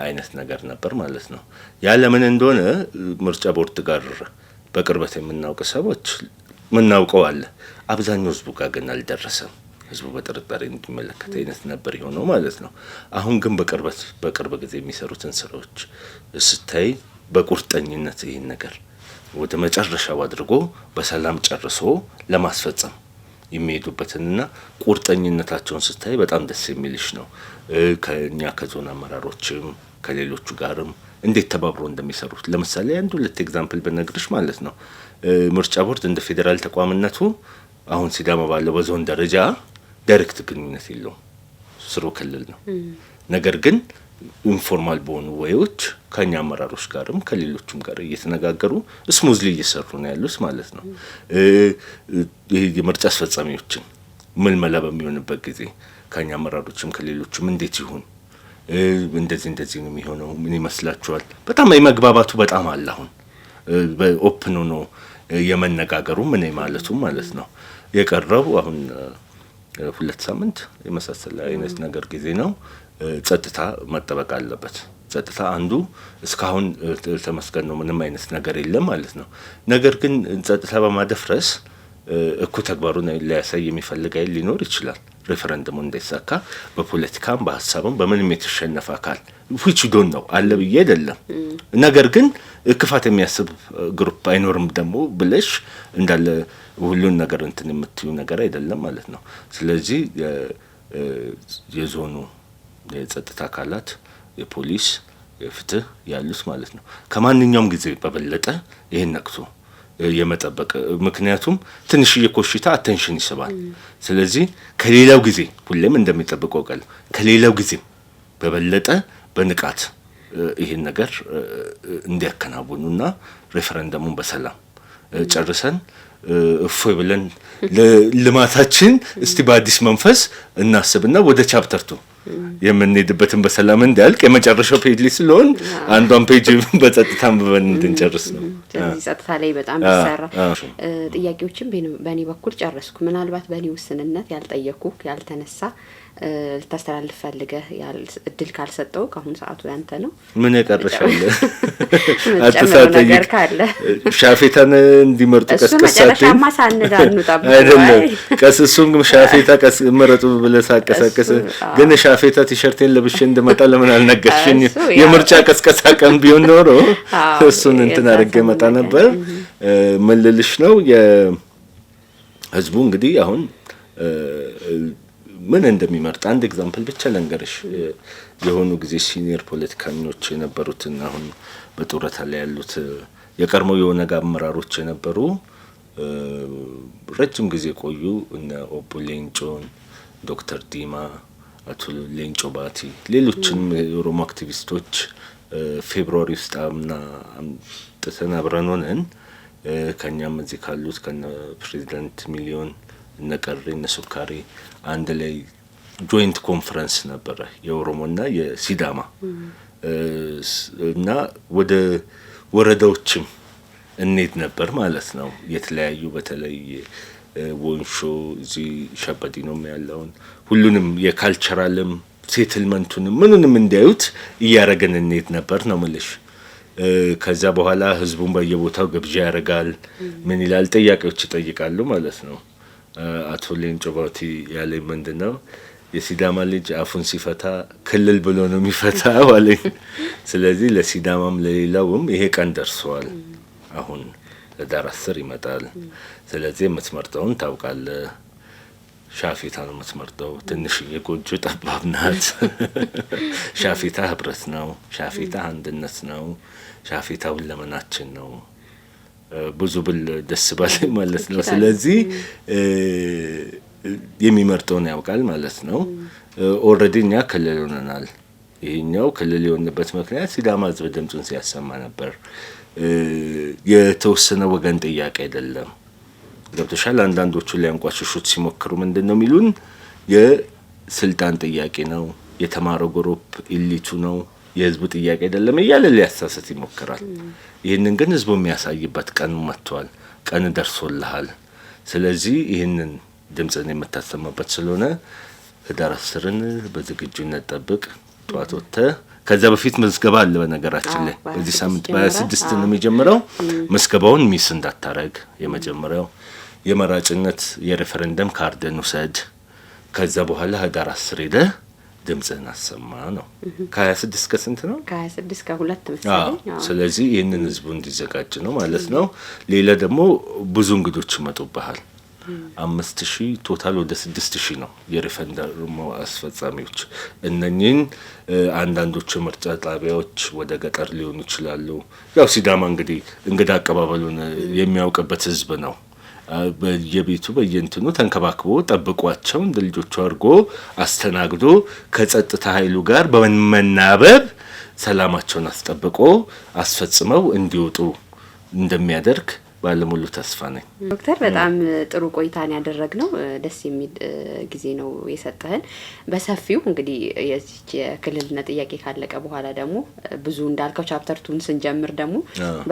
አይነት ነገር ነበር ማለት ነው። ያለ ምን እንደሆነ ምርጫ ቦርድ ጋር በቅርበት የምናውቅ ሰዎች ምናውቀው አለ። አብዛኛው ህዝቡ ጋር ግን አልደረሰም። ህዝቡ በጥርጣሬ እንዲመለከት አይነት ነበር የሆነው ማለት ነው። አሁን ግን በቅርብ ጊዜ የሚሰሩትን ስራዎች ስታይ በቁርጠኝነት ይህን ነገር ወደ መጨረሻው አድርጎ በሰላም ጨርሶ ለማስፈጸም የሚሄዱበትንና ቁርጠኝነታቸውን ስታይ በጣም ደስ የሚልሽ ነው። ከኛ ከዞን አመራሮችም ከሌሎቹ ጋርም እንዴት ተባብሮ እንደሚሰሩት ለምሳሌ አንድ ሁለት ኤግዛምፕል በነግርሽ ማለት ነው። ምርጫ ቦርድ እንደ ፌዴራል ተቋምነቱ አሁን ሲዳማ ባለው በዞን ደረጃ ዳይሬክት ግንኙነት የለውም፣ ስሩ ክልል ነው። ነገር ግን ኢንፎርማል በሆኑ ወይዎች ከኛ አመራሮች ጋርም ከሌሎችም ጋር እየተነጋገሩ ስሙዝሊ እየሰሩ ነው ያሉት ማለት ነው። ይሄ የምርጫ አስፈጻሚዎችን ምልመላ በሚሆንበት ጊዜ ከኛ አመራሮችም ከሌሎችም እንዴት ይሁን እንደዚህ ነው የሚሆነው ምን ይመስላችኋል? በጣም የመግባባቱ በጣም አለ። አሁን በኦፕን ሆኖ የመነጋገሩ ምን ማለቱ ማለት ነው። የቀረው አሁን 2 ሳምንት የመሳሰለ አይነት ነገር ጊዜ ነው። ጸጥታ መጠበቅ አለበት። ጸጥታ አንዱ እስካሁን ተመስገን ነው ምንም አይነት ነገር የለም ማለት ነው። ነገር ግን ጸጥታ በማደፍረስ እኩይ ተግባሩን ሊያሳይ የሚፈልግ አይል ሊኖር ይችላል። ሬፈረንደሙ እንዳይሳካ በፖለቲካም በሀሳብም በምንም የተሸነፈ አካል which don't know አለ ብዬ አይደለም። ነገር ግን ክፋት የሚያስብ ግሩፕ አይኖርም ደግሞ ብለሽ እንዳለ ሁሉን ነገር እንትን የምትዩ ነገር አይደለም ማለት ነው። ስለዚህ የዞኑ የጸጥታ አካላት የፖሊስ የፍትህ ያሉት ማለት ነው ከማንኛውም ጊዜ በበለጠ ይሄን ነክቶ የመጠበቅ ምክንያቱም ትንሽዬ ኮሽታ አቴንሽን ይስባል። ስለዚህ ከሌላው ጊዜ ሁሌም እንደሚጠብቀው ቃል ከሌላው ጊዜ በበለጠ በንቃት ይሄን ነገር እንዲያከናውኑና ሬፈረንደሙን በሰላም ጨርሰን እፎይ ብለን ለልማታችን እስቲ በአዲስ መንፈስ እናስብና ወደ ቻፕተር 2 የምንሄድበትን በሰላም እንዲያልቅ የመጨረሻው ፔጅ ላይ ስለሆን አንዷን ፔጅ በጸጥታ አንብበን እንድንጨርስ ነው። ስለዚህ ጸጥታ ላይ በጣም ይሰራ። ጥያቄዎችን በእኔ በኩል ጨረስኩ። ምናልባት በእኔ ውስንነት ያልጠየኩ ያልተነሳ ልታስተላልፍ ፈልገህ እድል ካልሰጠው ከአሁን ሰዓቱ ያንተ ነው። ምን ያቀርሻል? አትሳተይ ካለ ሻፌታን እንዲመርጡ ቀስቀሳት አይደለም ቀስሱም ሻፌታ ቀስ መረጡ ብለህ ሳቀሳቀስ ግን ሻፌታ ቲሸርቴን ለብሼ እንደመጣ ለምን አልነገርሽኝ? የምርጫ ቀስቀሳ ቀን ቢሆን ኖሮ እሱን እንትን አድርጌ መጣ ነበር። መልልሽ ነው የህዝቡ እንግዲህ አሁን ምን እንደሚመርጥ አንድ ኤግዛምፕል ብቻ ለንገርሽ። የሆኑ ጊዜ ሲኒየር ፖለቲከኞች የነበሩትና አሁን በጡረታ ላይ ያሉት የቀድሞ የኦነግ አመራሮች የነበሩ ረጅም ጊዜ ቆዩ እነ ኦቦ ሌንጮን፣ ዶክተር ዲማ፣ አቶ ሌንጮ ባቲ፣ ሌሎችንም የኦሮሞ አክቲቪስቶች ፌብሩዋሪ ውስጥ ጥተን አብረን ሆነን ከኛም እዚህ ካሉት ከነ ፕሬዚዳንት ሚሊዮን ነቀሬ ነሱካሪ አንድ ላይ ጆይንት ኮንፈረንስ ነበረ የኦሮሞና የሲዳማ እና ወደ ወረዳዎችም እንሄድ ነበር ማለት ነው። የተለያዩ በተለይ ወንሾ እዚህ ሸበዲኖም ያለውን ሁሉንም የካልቸራልም ሴትልመንቱንም ምኑንም እንዲያዩት እያረገን እንሄድ ነበር ነው የምልሽ። ከዛ በኋላ ህዝቡን በየቦታው ግብዣ ያደርጋል። ምን ይላል? ጥያቄዎች ይጠይቃሉ ማለት ነው። አቶ ሌንጮ ባቲ ያለኝ ምንድነው የሲዳማ ልጅ አፉን ሲፈታ ክልል ብሎ ነው የሚፈታው አለኝ። ስለዚህ ለሲዳማም ለሌላውም ይሄ ቀን ደርሷል። አሁን ህዳር 10 ይመጣል። ስለዚህ የምትመርጠውን ታውቃለህ። ሻፌታ ነው የምትመርጠው። ትንሽዬ ጎጆ ጠባብ ናት። ሻፌታ ህብረት ነው። ሻፌታ አንድነት ነው። ሻፌታ ሁለመናችን ነው። ብዙ ብል ደስ ባለኝ ማለት ነው። ስለዚህ የሚመርጠውን ያውቃል ማለት ነው። ኦልሬዲ እኛ ክልል ሆነናል። ይሄኛው ክልል የሆነበት ምክንያት ሲዳማ ህዝብ ድምጹን ሲያሰማ ነበር። የተወሰነ ወገን ጥያቄ አይደለም። ገብቶሻል? አንዳንዶቹ ሊያንቋሽሹት ሲሞክሩ ምንድነው የሚሉን? የስልጣን ጥያቄ ነው፣ የተማረው ግሩፕ ኢሊቱ ነው፣ የህዝቡ ጥያቄ አይደለም እያለ ሊያሳስት ይሞክራል። ይህንን ግን ህዝቡ የሚያሳይበት ቀን መጥቷል። ቀን ደርሶልሃል። ስለዚህ ይህንን ድምጽን የምታሰማበት ስለሆነ ህዳር 10ን በዝግጁነት ጠብቅ። ጧት ወጥተህ ከዛ በፊት መዝገባ አለ። በነገራችን ላይ በዚህ ሳምንት በ26 ነው የሚጀምረው። መዝገባውን ሚስ እንዳታረግ። የመጀመሪያው የመራጭነት የሬፈረንደም ካርድን ውሰድ። ከዛ በኋላ ህዳር 10 ሄደህ ድምጽን አሰማ ነው። ከ26 እስከ ስንት ነው? ከ26 እስከ 2 መሰለኝ። ስለዚህ ይሄንን ህዝቡ እንዲዘጋጅ ነው ማለት ነው። ሌላ ደግሞ ብዙ እንግዶች ይመጡብሃል። 5000 ቶታል ወደ 6000 ነው የሬፈረንደሙ አስፈጻሚዎች። እነኚህን አንዳንዶቹ ምርጫ ጣቢያዎች ወደ ገጠር ሊሆኑ ይችላሉ። ያው ሲዳማ እንግዲህ እንግዳ አቀባበሉን የሚያውቅበት ህዝብ ነው። በየቤቱ በየእንትኑ ተንከባክቦ ጠብቋቸው እንደ ልጆቹ አድርጎ አስተናግዶ ከጸጥታ ኃይሉ ጋር በመናበብ ሰላማቸውን አስጠብቆ አስፈጽመው እንዲወጡ እንደሚያደርግ ባለሙሉ ተስፋ ነኝ። ዶክተር በጣም ጥሩ ቆይታን ያደረግነው ደስ የሚል ጊዜ ነው የሰጠህን። በሰፊው እንግዲህ የዚህ የክልልነት ጥያቄ ካለቀ በኋላ ደግሞ ብዙ እንዳልከው ቻፕተር 2ን ስንጀምር ደግሞ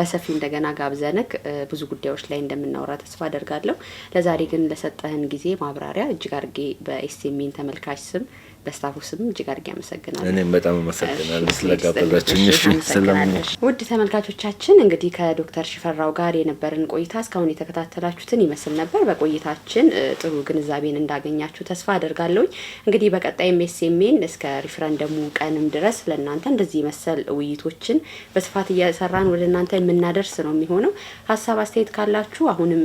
በሰፊው እንደገና ጋብዘንክ ብዙ ጉዳዮች ላይ እንደምናወራ ተስፋ አደርጋለሁ። ለዛሬ ግን ለሰጠህን ጊዜ ማብራሪያ እጅግ አድርጌ በኤስኤምኤን ተመልካች ስም በስታፉ ስም እጅግ አድርጌ አመሰግናለሁ። እኔም በጣም አመሰግናለሁ ስለጋበዛችሁኝ። ሰላም ውድ ተመልካቾቻችን እንግዲህ ከዶክተር ሽፈራው ጋር የነበረን ቆይታ እስካሁን የተከታተላችሁትን ይመስል ነበር። በቆይታችን ጥሩ ግንዛቤን እንዳገኛችሁ ተስፋ አደርጋለሁ። እንግዲህ በቀጣይ ኤስኤምኤን እስከ ሪፈረንደሙ ቀንም ድረስ ለእናንተ እንደዚህ መሰል ውይይቶችን በስፋት እየሰራን ወደ እናንተ የምናደርስ ነው የሚሆነው። ሀሳብ አስተያየት ካላችሁ አሁንም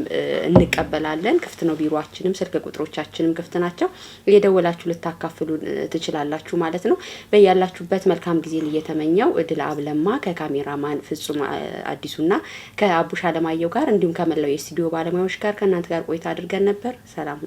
እንቀበላለን። ክፍት ነው ቢሮአችንም፣ ስልክ ቁጥሮቻችንም ክፍት ናቸው። እየደወላችሁ ልታካፍሉን ትችላላችሁ ማለት ነው። በያላችሁበት መልካም ጊዜን እየተመኘው ድል አብለማ ከካሜራማን ፍጹም አዲሱና ከአቡሽ አለማየሁ ጋር እንዲሁም ከመላው የስቱዲዮ ባለሙያዎች ጋር ከእናንተ ጋር ቆይታ አድርገን ነበር። ሰላም